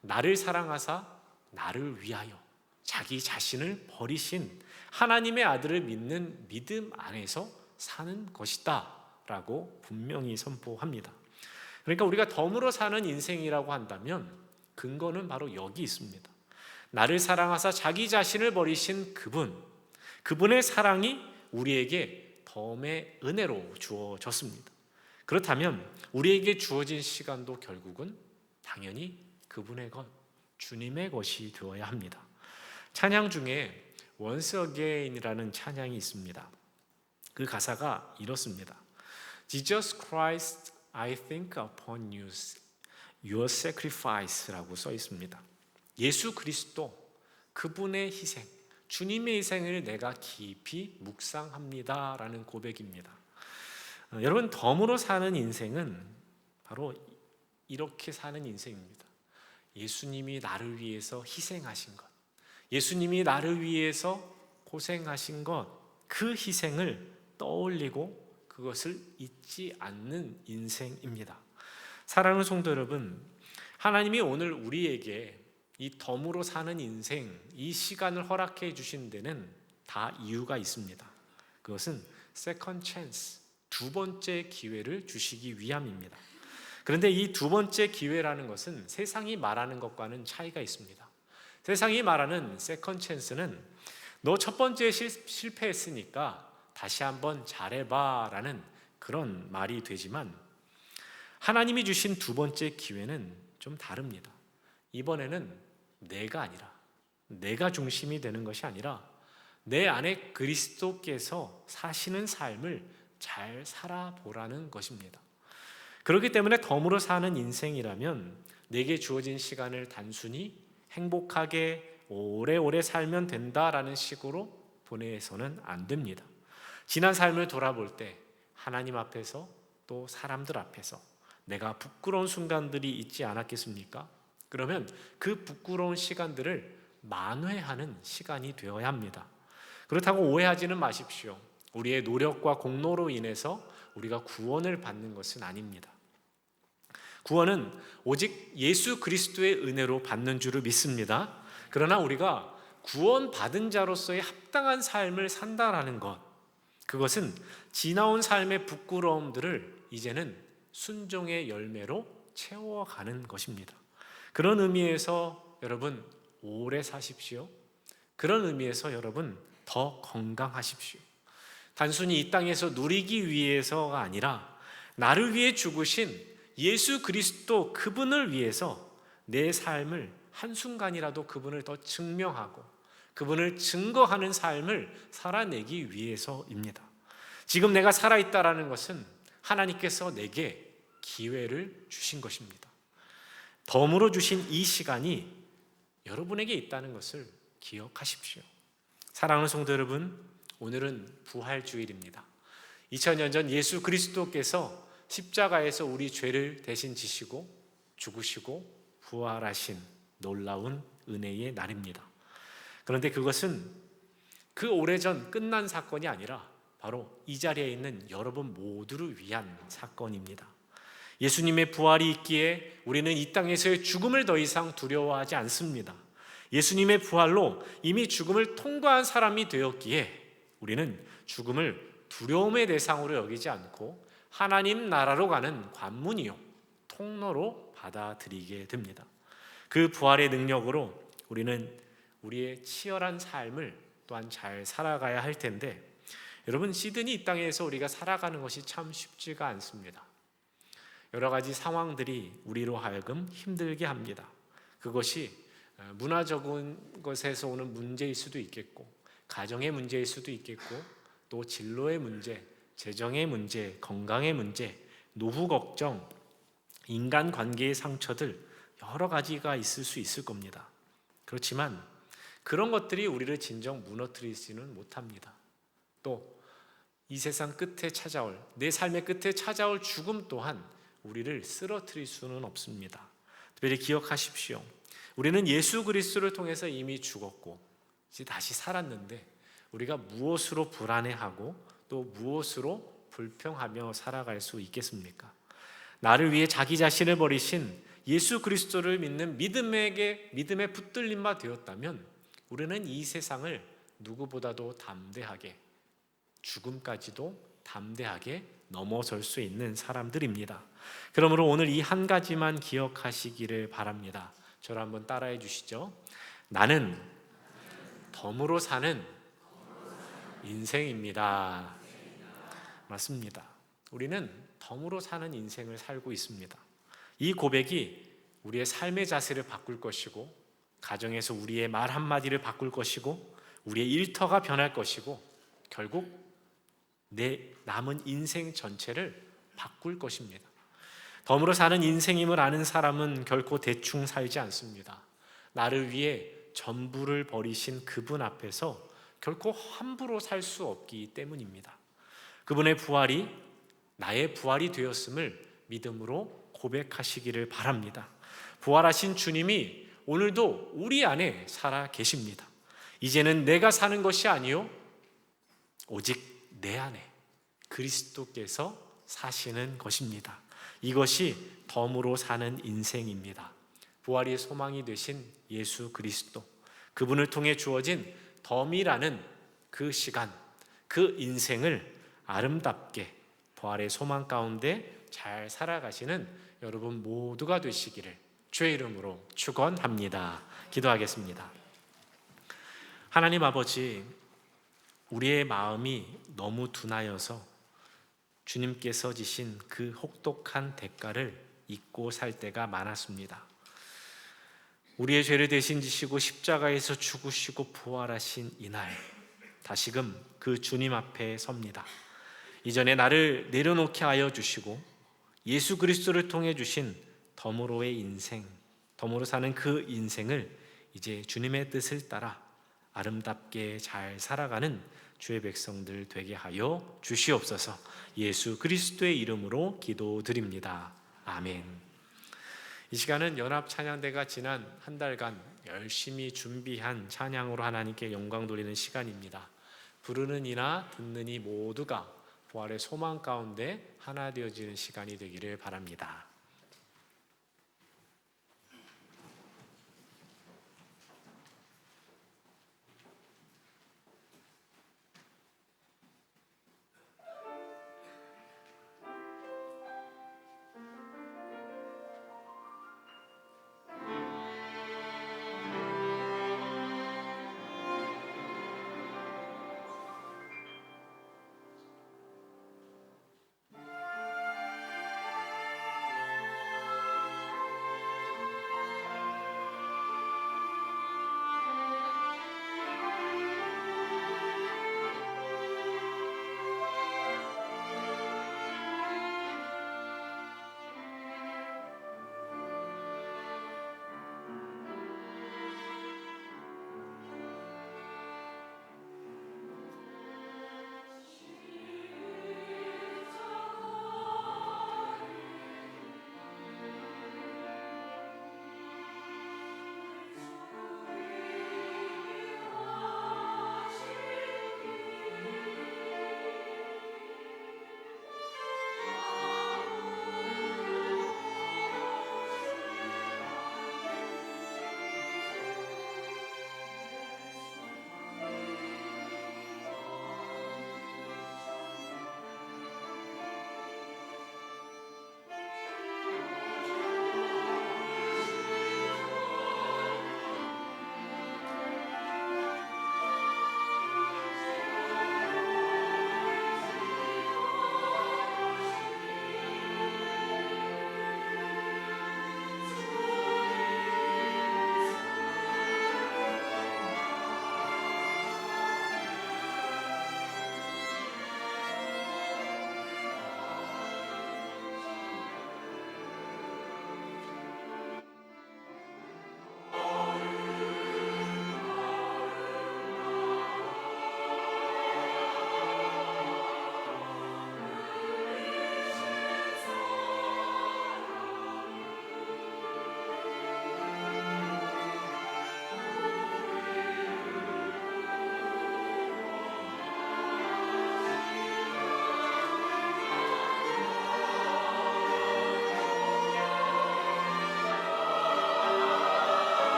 나를 사랑하사 나를 위하여 자기 자신을 버리신 하나님의 아들을 믿는 믿음 안에서 사는 것이다 라고 분명히 선포합니다. 그러니까 우리가 덤으로 사는 인생이라고 한다면 근거는 바로 여기 있습니다. 나를 사랑하사 자기 자신을 버리신 그분의 사랑이 우리에게 덤의 은혜로 주어졌습니다. 그렇다면 우리에게 주어진 시간도 결국은 당연히 그분의 것, 주님의 것이 되어야 합니다. 찬양 중에 Once Again이라는 찬양이 있습니다. 그 가사가 이렇습니다. Jesus Christ, I think upon you, your sacrifice라고 써 있습니다. 예수 그리스도, 그분의 희생, 주님의 희생을 내가 깊이 묵상합니다 라는 고백입니다. 여러분, 덤으로 사는 인생은 바로 이렇게 사는 인생입니다. 예수님이 나를 위해서 희생하신 것, 예수님이 나를 위해서 고생하신 것, 그 희생을 떠올리고 그것을 잊지 않는 인생입니다. 사랑하는 성도 여러분, 하나님이 오늘 우리에게 이 덤으로 사는 인생, 이 시간을 허락해 주신 데는 다 이유가 있습니다. 그것은 second chance, 두 번째 기회를 주시기 위함입니다. 그런데 이 두 번째 기회라는 것은 세상이 말하는 것과는 차이가 있습니다. 세상이 말하는 second chance는 너 첫 번째 실패했으니까 다시 한번 잘해봐 라는 그런 말이 되지만, 하나님이 주신 두 번째 기회는 좀 다릅니다. 이번에는 내가 아니라, 내가 중심이 되는 것이 아니라 내 안에 그리스도께서 사시는 삶을 잘 살아보라는 것입니다. 그렇기 때문에 덤으로 사는 인생이라면 내게 주어진 시간을 단순히 행복하게 오래오래 살면 된다라는 식으로 보내서는 안 됩니다. 지난 삶을 돌아볼 때 하나님 앞에서 또 사람들 앞에서 내가 부끄러운 순간들이 있지 않았겠습니까? 그러면 그 부끄러운 시간들을 만회하는 시간이 되어야 합니다. 그렇다고 오해하지는 마십시오. 우리의 노력과 공로로 인해서 우리가 구원을 받는 것은 아닙니다. 구원은 오직 예수 그리스도의 은혜로 받는 줄을 믿습니다. 그러나 우리가 구원받은 자로서의 합당한 삶을 산다라는 것, 그것은 지나온 삶의 부끄러움들을 이제는 순종의 열매로 채워가는 것입니다. 그런 의미에서 여러분 오래 사십시오. 그런 의미에서 여러분 더 건강하십시오. 단순히 이 땅에서 누리기 위해서가 아니라 나를 위해 죽으신 예수 그리스도, 그분을 위해서 내 삶을 한순간이라도 그분을 더 증명하고 그분을 증거하는 삶을 살아내기 위해서입니다. 지금 내가 살아있다라는 것은 하나님께서 내게 기회를 주신 것입니다. 덤으로 주신 이 시간이 여러분에게 있다는 것을 기억하십시오. 사랑하는 성도 여러분, 오늘은 부활주일입니다. 2000년 전 예수 그리스도께서 십자가에서 우리 죄를 대신 지시고 죽으시고 부활하신 놀라운 은혜의 날입니다. 그런데 그것은 그 오래전 끝난 사건이 아니라 바로 이 자리에 있는 여러분 모두를 위한 사건입니다. 예수님의 부활이 있기에 우리는 이 땅에서의 죽음을 더 이상 두려워하지 않습니다. 예수님의 부활로 이미 죽음을 통과한 사람이 되었기에 우리는 죽음을 두려움의 대상으로 여기지 않고 하나님 나라로 가는 관문이요, 통로로 받아들이게 됩니다. 그 부활의 능력으로 우리는 우리의 치열한 삶을 또한 잘 살아가야 할 텐데, 여러분, 시드니 이 땅에서 우리가 살아가는 것이 참 쉽지가 않습니다. 여러 가지 상황들이 우리로 하여금 힘들게 합니다. 그것이 문화적인 것에서 오는 문제일 수도 있겠고, 가정의 문제일 수도 있겠고, 또 진로의 문제, 재정의 문제, 건강의 문제, 노후 걱정, 인간관계의 상처들, 여러 가지가 있을 수 있을 겁니다. 그렇지만 그런 것들이 우리를 진정 무너뜨리지는 못합니다. 또 이 세상 끝에 찾아올, 내 삶의 끝에 찾아올 죽음 또한 우리를 쓰러뜨릴 수는 없습니다. 특별히 기억하십시오. 우리는 예수 그리스도를 통해서 이미 죽었고 이제 다시 살았는데 우리가 무엇으로 불안해하고 또 무엇으로 불평하며 살아갈 수 있겠습니까? 나를 위해 자기 자신을 버리신 예수 그리스도를 믿는 믿음의 붙들림 바 되었다면 우리는 이 세상을 누구보다도 담대하게, 죽음까지도 담대하게 넘어설 수 있는 사람들입니다. 그러므로 오늘 이 한 가지만 기억하시기를 바랍니다. 저를 한번 따라해 주시죠. 나는 덤으로 사는 인생입니다. 맞습니다. 우리는 덤으로 사는 인생을 살고 있습니다. 이 고백이 우리의 삶의 자세를 바꿀 것이고, 가정에서 우리의 말 한마디를 바꿀 것이고, 우리의 일터가 변할 것이고, 결국 내 남은 인생 전체를 바꿀 것입니다. 덤으로 사는 인생임을 아는 사람은 결코 대충 살지 않습니다. 나를 위해 전부를 버리신 그분 앞에서 결코 함부로 살 수 없기 때문입니다. 그분의 부활이 나의 부활이 되었음을 믿음으로 고백하시기를 바랍니다. 부활하신 주님이 오늘도 우리 안에 살아 계십니다. 이제는 내가 사는 것이 아니요 오직 내 안에 그리스도께서 사시는 것입니다. 이것이 덤으로 사는 인생입니다. 부활의 소망이 되신 예수 그리스도, 그분을 통해 주어진 덤이라는 그 시간, 그 인생을 아름답게 부활의 소망 가운데 잘 살아가시는 여러분 모두가 되시기를 주의 이름으로 축원합니다. 기도하겠습니다. 하나님 아버지, 우리의 마음이 너무 둔하여서 주님께서 지신 그 혹독한 대가를 잊고 살 때가 많았습니다. 우리의 죄를 대신 지시고 십자가에서 죽으시고 부활하신 이날, 다시금 그 주님 앞에 섭니다. 이전에 나를 내려놓게 하여 주시고 예수 그리스도를 통해 주신 덤으로의 인생, 덤으로 사는 그 인생을 이제 주님의 뜻을 따라 아름답게 잘 살아가는 주의 백성들 되게 하여 주시옵소서. 예수 그리스도의 이름으로 기도드립니다. 아멘. 이 시간은 연합 찬양대가 지난 한 달간 열심히 준비한 찬양으로 하나님께 영광 돌리는 시간입니다. 부르는 이나 듣는 이 모두가 부활의 소망 가운데 하나 되어지는 시간이 되기를 바랍니다.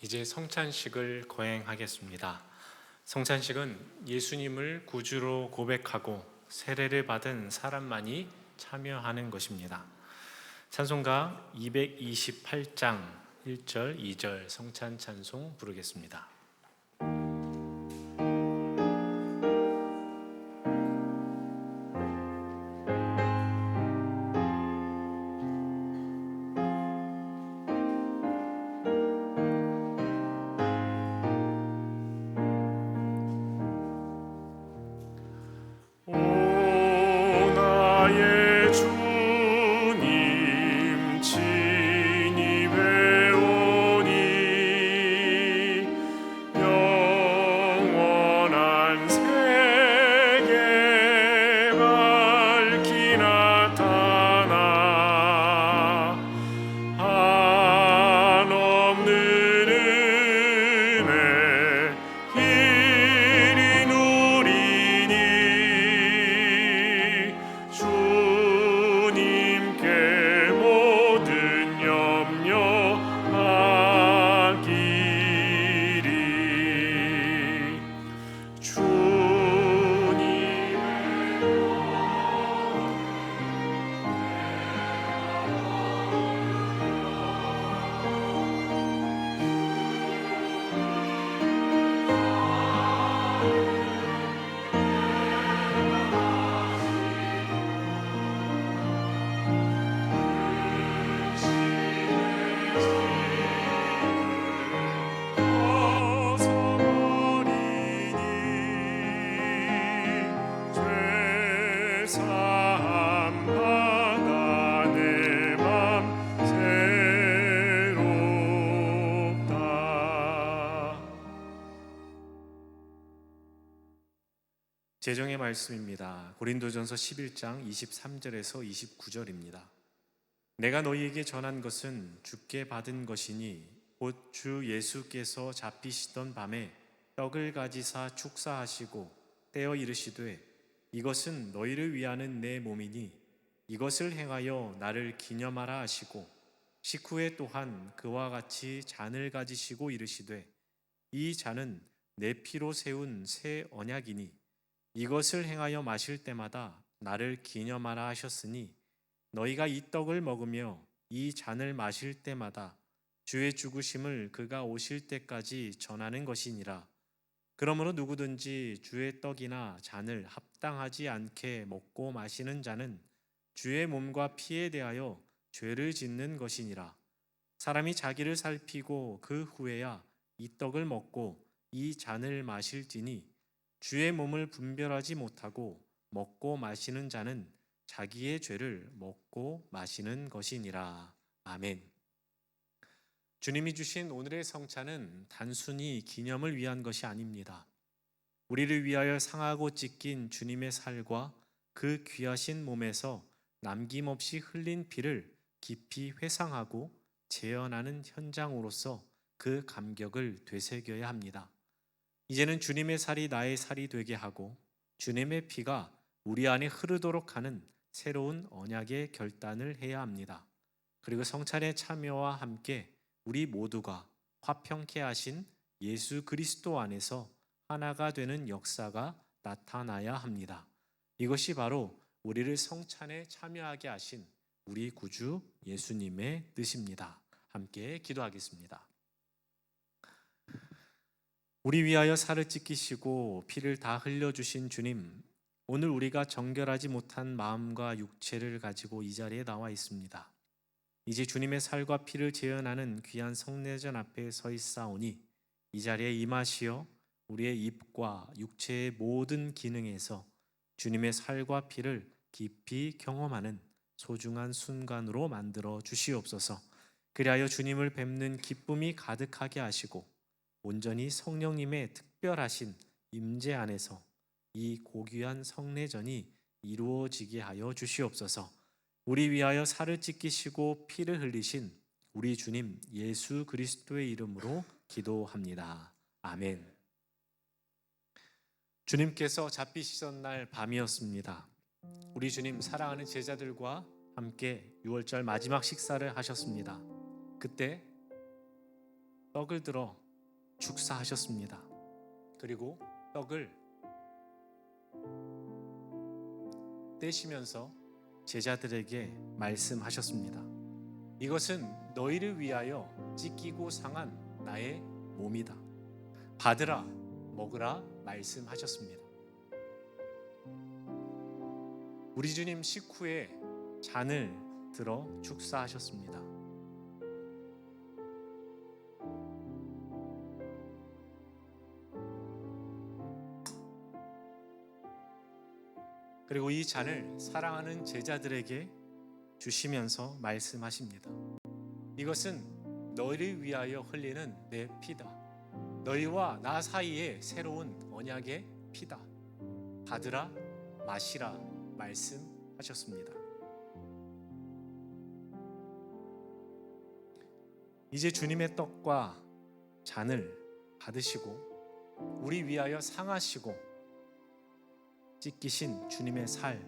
이제 성찬식을 거행하겠습니다. 성찬식은 예수님을 구주로 고백하고 세례를 받은 사람만이 참여하는 것입니다. 찬송가 228장 1절, 2절 성찬 찬송 부르겠습니다. 오 나의 주님 친히 배우니 영원한 세계 밝히 나타나 한없는 은혜 길이 누리니 주님께 모든 염려하기리 주님의 벗어버리니 죄사함 받아 내 맘 새롭다. 제정의 말씀입니다. 고린도전서 11장 23절에서 29절입니다. 내가 너희에게 전한 것은 주께 받은 것이니 곧 주 예수께서 잡히시던 밤에 떡을 가지사 축사하시고 떼어 이르시되 이것은 너희를 위하는 내 몸이니 이것을 행하여 나를 기념하라 하시고 식후에 또한 그와 같이 잔을 가지시고 이르시되 이 잔은 내 피로 세운 새 언약이니 이것을 행하여 마실 때마다 나를 기념하라 하셨으니 너희가 이 떡을 먹으며 이 잔을 마실 때마다 주의 죽으심을 그가 오실 때까지 전하는 것이니라. 그러므로 누구든지 주의 떡이나 잔을 합당하지 않게 먹고 마시는 자는 주의 몸과 피에 대하여 죄를 짓는 것이니라. 사람이 자기를 살피고 그 후에야 이 떡을 먹고 이 잔을 마실지니 주의 몸을 분별하지 못하고 먹고 마시는 자는 자기의 죄를 먹고 마시는 것이니라. 아멘. 주님이 주신 오늘의 성찬은 단순히 기념을 위한 것이 아닙니다. 우리를 위하여 상하고 찢긴 주님의 살과 그 귀하신 몸에서 남김없이 흘린 피를 깊이 회상하고 재현하는 현장으로서 그 감격을 되새겨야 합니다. 이제는 주님의 살이 나의 살이 되게 하고 주님의 피가 우리 안에 흐르도록 하는 새로운 언약의 결단을 해야 합니다. 그리고 성찬의 참여와 함께 우리 모두가 화평케 하신 예수 그리스도 안에서 하나가 되는 역사가 나타나야 합니다. 이것이 바로 우리를 성찬에 참여하게 하신 우리 구주 예수님의 뜻입니다. 함께 기도하겠습니다. 우리 위하여 살을 찢기시고 피를 다 흘려주신 주님, 오늘 우리가 정결하지 못한 마음과 육체를 가지고 이 자리에 나와 있습니다. 이제 주님의 살과 피를 재현하는 귀한 성례전 앞에 서 있사오니 이 자리에 임하시어 우리의 입과 육체의 모든 기능에서 주님의 살과 피를 깊이 경험하는 소중한 순간으로 만들어 주시옵소서. 그리하여 주님을 뵙는 기쁨이 가득하게 하시고 온전히 성령님의 특별하신 임재 안에서 이 고귀한 성례전이 이루어지게 하여 주시옵소서. 우리 위하여 살을 찢기시고 피를 흘리신 우리 주님 예수 그리스도의 이름으로 기도합니다. 아멘. 주님께서 잡히시던 날 밤이었습니다. 우리 주님 사랑하는 제자들과 함께 6월절 마지막 식사를 하셨습니다. 그때 떡을 들어 축사하셨습니다. 그리고 떡을 떼시면서 제자들에게 말씀하셨습니다. 이것은 너희를 위하여 찢기고 상한 나의 몸이다. 받으라, 먹으라 말씀하셨습니다. 우리 주님 식후에 잔을 들어 축사하셨습니다. 그리고 이 잔을 사랑하는 제자들에게 주시면서 말씀하십니다. 이것은 너희를 위하여 흘리는 내 피다. 너희와 나 사이에 새로운 언약의 피다. 받으라, 마시라 말씀하셨습니다. 이제 주님의 떡과 잔을 받으시고 우리 위하여 상하시고 찢기신 주님의 살,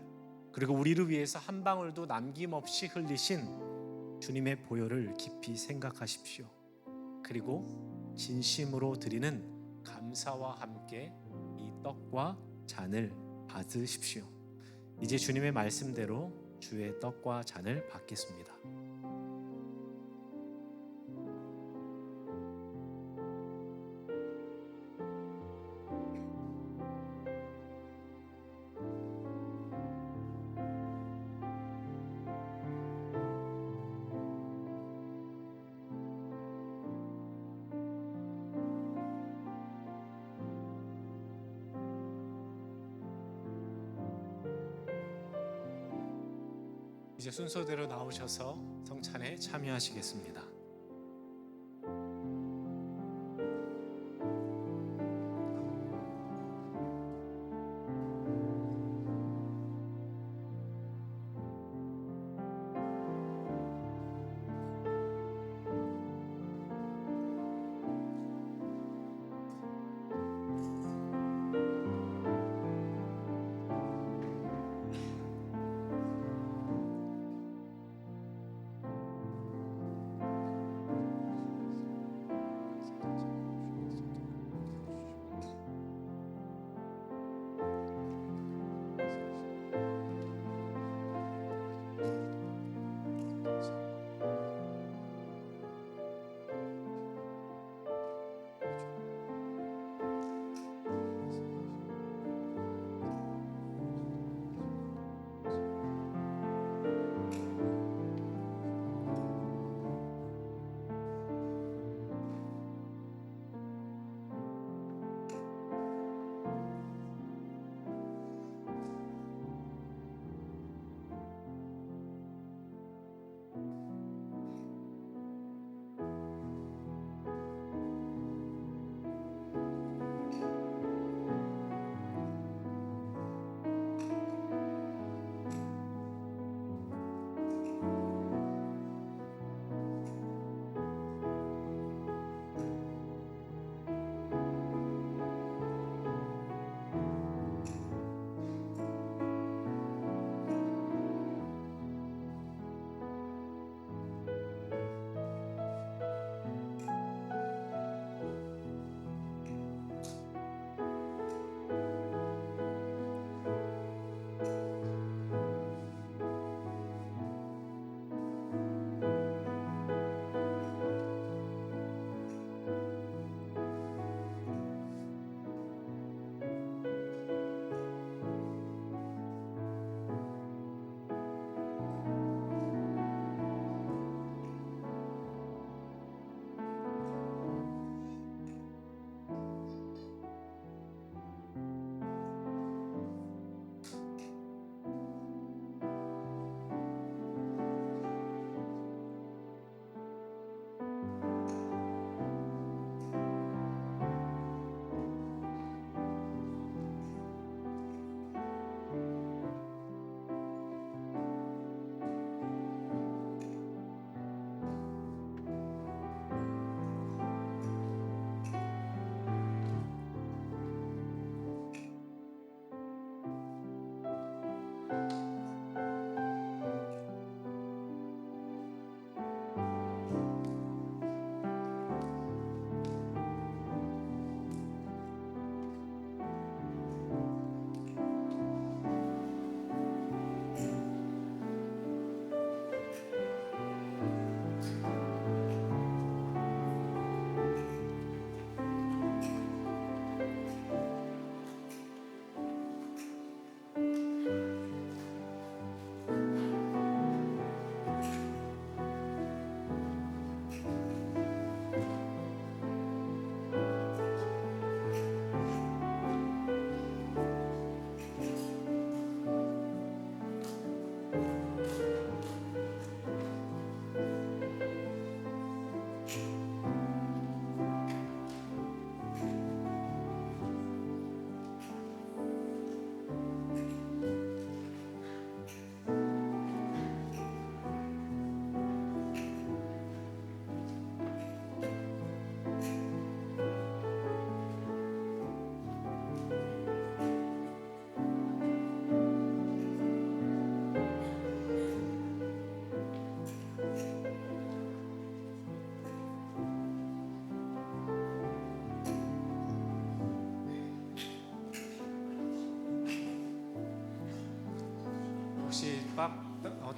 그리고 우리를 위해서 한 방울도 남김없이 흘리신 주님의 보혈을 깊이 생각하십시오. 그리고 진심으로 드리는 감사와 함께 이 떡과 잔을 받으십시오. 이제 주님의 말씀대로 주의 떡과 잔을 받겠습니다. 이제 순서대로 나오셔서 성찬에 참여하시겠습니다.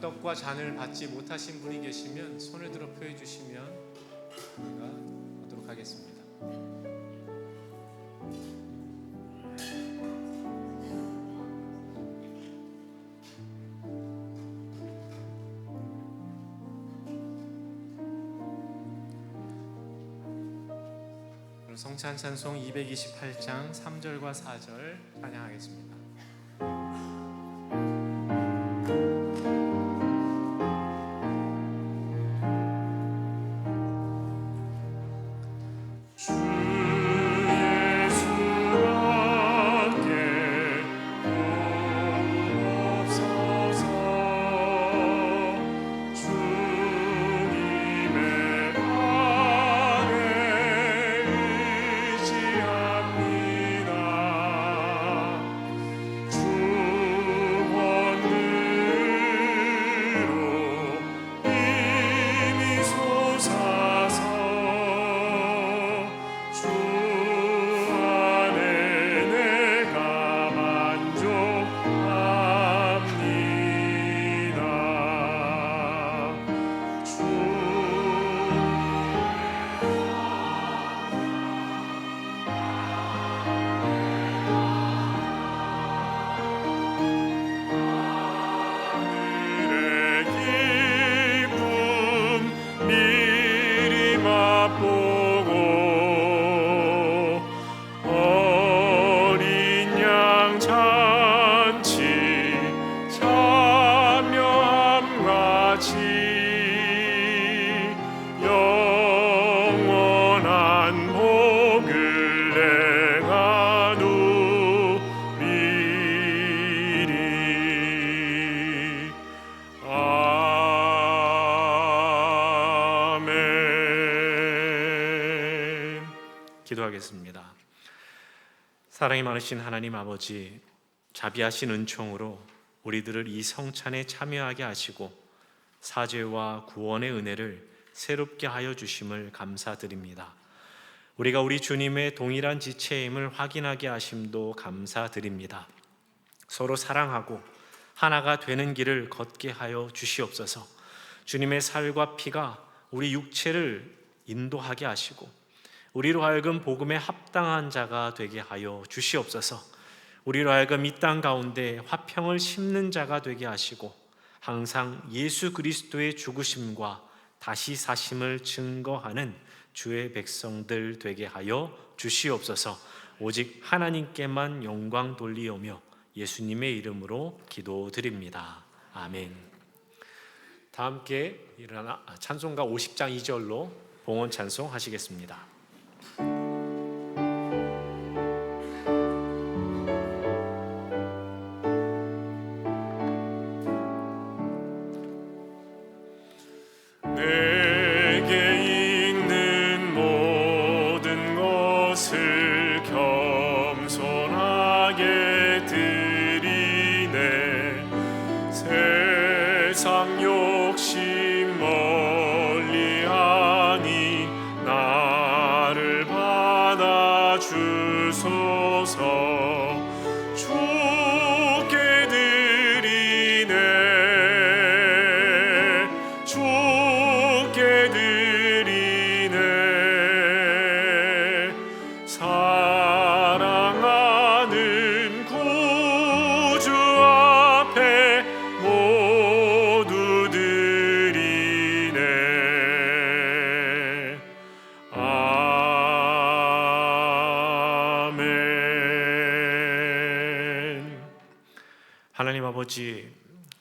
떡과 잔을 받지 못하신 분이 계시면 손을 들어 표해 주시면 우리가 하도록 하겠습니다. 성찬 찬송 228장 3절과 4절 찬양하겠습니다. 기도하겠습니다. 사랑이 많으신 하나님 아버지, 자비하신 은총으로 우리들을 이 성찬에 참여하게 하시고 사죄와 구원의 은혜를 새롭게 하여 주심을 감사드립니다. 우리가 우리 주님의 동일한 지체임을 확인하게 하심도 감사드립니다. 서로 사랑하고 하나가 되는 길을 걷게 하여 주시옵소서. 주님의 살과 피가 우리 육체를 인도하게 하시고 우리로 하여금 복음에 합당한 자가 되게 하여 주시옵소서. 우리로 하여금 이 땅 가운데 화평을 심는 자가 되게 하시고 항상 예수 그리스도의 죽으심과 다시 사심을 증거하는 주의 백성들 되게 하여 주시옵소서. 오직 하나님께만 영광 돌리오며 예수님의 이름으로 기도드립니다. 아멘. 다 함께 일어나 찬송가 50장 2절로 봉헌 찬송 하시겠습니다. 내게 있는 모든 것을 겸손하게 드리네. 세상 욕심 멀리하니 나를 받아 주소서. 주께 드리네. 주께 드리네. 사랑하는 구주 앞에 모두 드리네. 아멘. 하나님 아버지,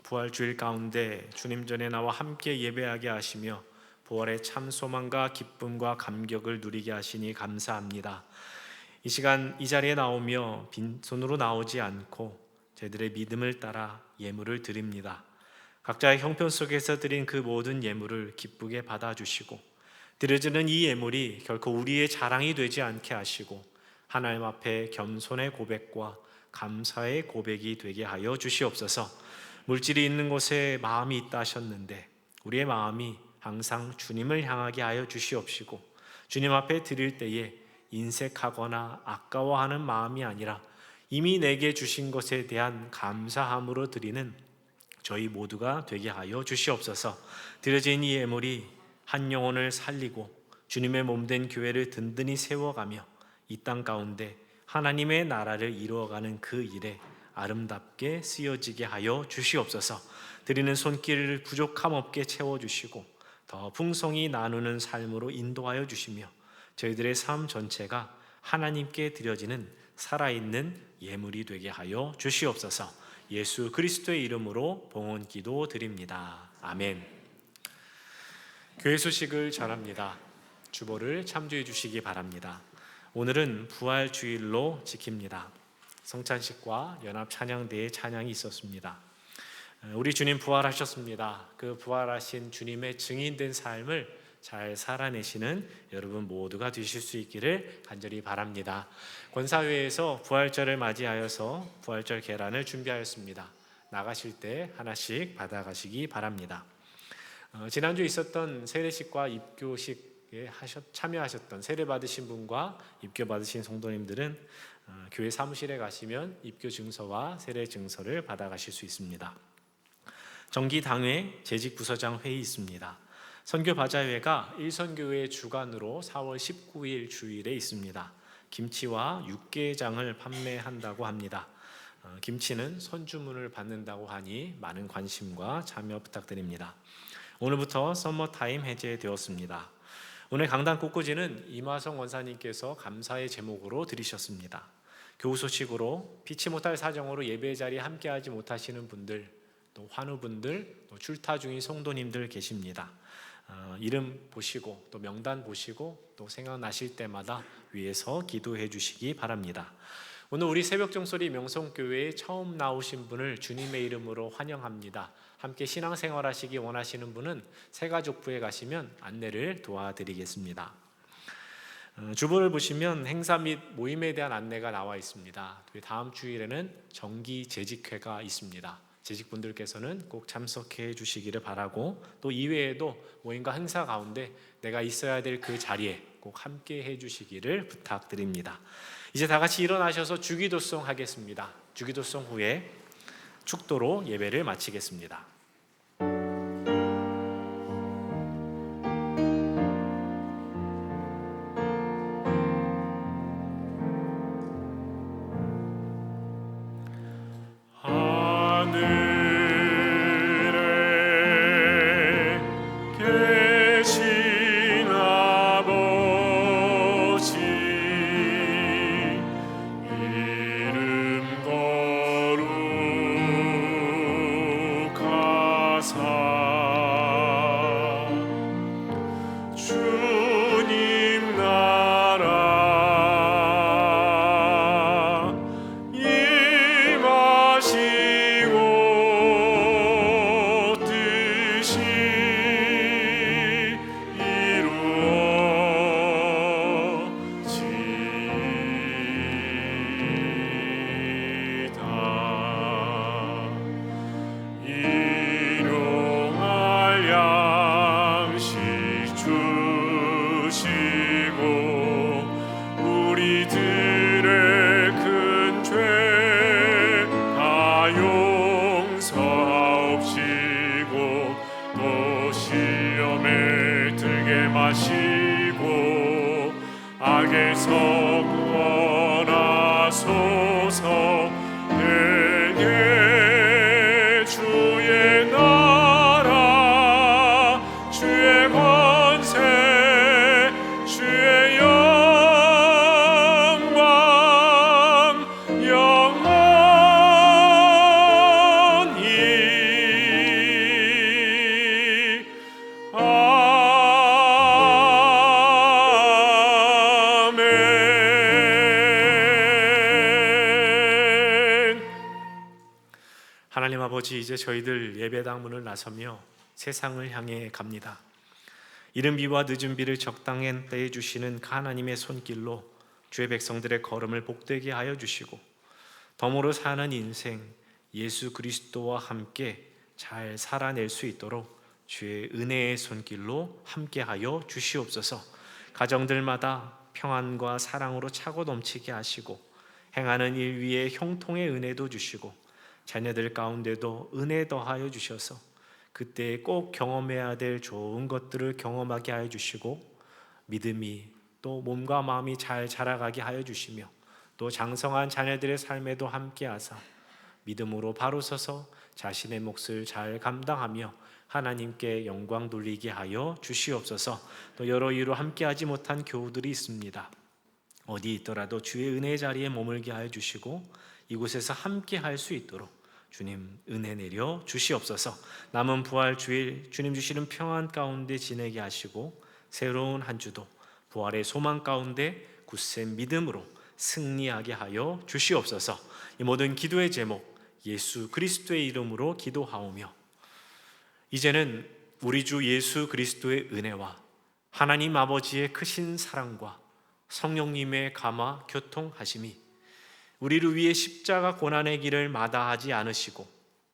부활 주일 가운데 주님 전에 나와 함께 예배하게 하시며 부활의 참 소망과 기쁨과 감격을 누리게 하시니 감사합니다. 이 시간 이 자리에 나오며 빈손으로 나오지 않고 저희들의 믿음을 따라 예물을 드립니다. 각자의 형편 속에서 드린 그 모든 예물을 기쁘게 받아주시고 드려지는 이 예물이 결코 우리의 자랑이 되지 않게 하시고 하나님 앞에 겸손의 고백과 감사의 고백이 되게 하여 주시옵소서. 물질이 있는 곳에 마음이 있다 하셨는데 우리의 마음이 항상 주님을 향하게 하여 주시옵시고 주님 앞에 드릴 때에 인색하거나 아까워하는 마음이 아니라 이미 내게 주신 것에 대한 감사함으로 드리는 저희 모두가 되게 하여 주시옵소서. 드려진 이 예물이 한 영혼을 살리고 주님의 몸된 교회를 든든히 세워가며 이 땅 가운데 하나님의 나라를 이루어가는 그 일에 아름답게 쓰여지게 하여 주시옵소서. 드리는 손길을 부족함 없게 채워주시고 더 풍성히 나누는 삶으로 인도하여 주시며 저희들의 삶 전체가 하나님께 드려지는 살아있는 예물이 되게 하여 주시옵소서. 예수 그리스도의 이름으로 봉헌 기도 드립니다. 아멘. 교회 소식을 전합니다. 주보를 참조해 주시기 바랍니다. 오늘은 부활주일로 지킵니다. 성찬식과 연합 찬양대의 찬양이 있었습니다. 우리 주님 부활하셨습니다. 그 부활하신 주님의 증인된 삶을 잘 살아내시는 여러분 모두가 되실 수 있기를 간절히 바랍니다. 권사회에서 부활절을 맞이하여서 부활절 계란을 준비하였습니다. 나가실 때 하나씩 받아가시기 바랍니다. 지난주에 있었던 세례식과 입교식에 참여하셨던 세례 받으신 분과 입교 받으신 성도님들은 교회 사무실에 가시면 입교 증서와 세례 증서를 받아가실 수 있습니다. 정기 당회 재직 부서장 회의 있습니다. 선교 바자회가 일선교회 주관으로 4월 19일 주일에 있습니다. 김치와 육개장을 판매한다고 합니다. 김치는 선주문을 받는다고 하니 많은 관심과 참여 부탁드립니다. 오늘부터 서머타임 해제되었습니다. 오늘 강단 꽃꽂이는 이마성 원사님께서 감사의 제목으로 드리셨습니다. 교우 소식으로 피치 못할 사정으로 예배 자리에 함께하지 못하시는 분들, 또 환우분들, 또 출타 중인 성도님들 계십니다. 이름 보시고 또 명단 보시고 또 생각나실 때마다 위에서 기도해 주시기 바랍니다. 오늘 우리 새벽 종소리 명성교회에 처음 나오신 분을 주님의 이름으로 환영합니다. 함께 신앙생활 하시기 원하시는 분은 새가족부에 가시면 안내를 도와드리겠습니다. 주보를 보시면 행사 및 모임에 대한 안내가 나와 있습니다. 다음 주일에는 정기 재직회가 있습니다. 재직분들께서는 꼭 참석해 주시기를 바라고 또 이외에도 모임과 행사 가운데 내가 있어야 될 그 자리에 꼭 함께 해 주시기를 부탁드립니다. 이제 다 같이 일어나셔서 주기도송 하겠습니다. 주기도송 후에 축도로 예배를 마치겠습니다. 악에서 구원하소서. 내게 주의 나라 주의 권세 주의 영광 영원히 하나님 아버지, 이제 저희들 예배당 문을 나서며 세상을 향해 갑니다. 이른 비와 늦은 비를 적당한 때에 주시는 하나님의 손길로 주의 백성들의 걸음을 복되게 하여 주시고 덤으로 사는 인생 예수 그리스도와 함께 잘 살아낼 수 있도록 주의 은혜의 손길로 함께하여 주시옵소서. 가정들마다 평안과 사랑으로 차고 넘치게 하시고 행하는 일 위에 형통의 은혜도 주시고 자녀들 가운데도 은혜 더하여 주셔서 그때 꼭 경험해야 될 좋은 것들을 경험하게 하여 주시고 믿음이 또 몸과 마음이 잘 자라가게 하여 주시며 또 장성한 자녀들의 삶에도 함께 하사 믿음으로 바로 서서 자신의 몫을 잘 감당하며 하나님께 영광 돌리게 하여 주시옵소서. 또 여러 이유로 함께하지 못한 교우들이 있습니다. 어디 있더라도 주의 은혜의 자리에 머물게 하여 주시고 이곳에서 함께 할 수 있도록 주님 은혜 내려 주시옵소서. 남은 부활 주일 주님 주시는 평안 가운데 지내게 하시고 새로운 한 주도 부활의 소망 가운데 굳센 믿음으로 승리하게 하여 주시옵소서. 이 모든 기도의 제목 예수 그리스도의 이름으로 기도하오며 이제는 우리 주 예수 그리스도의 은혜와 하나님 아버지의 크신 사랑과 성령님의 감화 교통하심이 우리를 위해 십자가 고난의 길을 마다하지 않으시고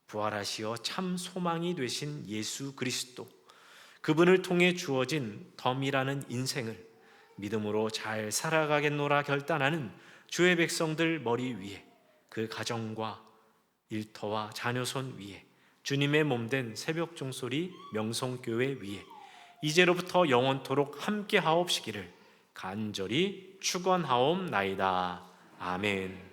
부활하시어 참 소망이 되신 예수 그리스도, 그분을 통해 주어진 덤이라는 인생을 믿음으로 잘 살아가겠노라 결단하는 주의 백성들 머리 위에, 그 가정과 일터와 자녀손 위에, 주님의 몸된 새벽 종소리 명성교회 위에 이제로부터 영원토록 함께 하옵시기를 간절히 축원하옵나이다. 아멘.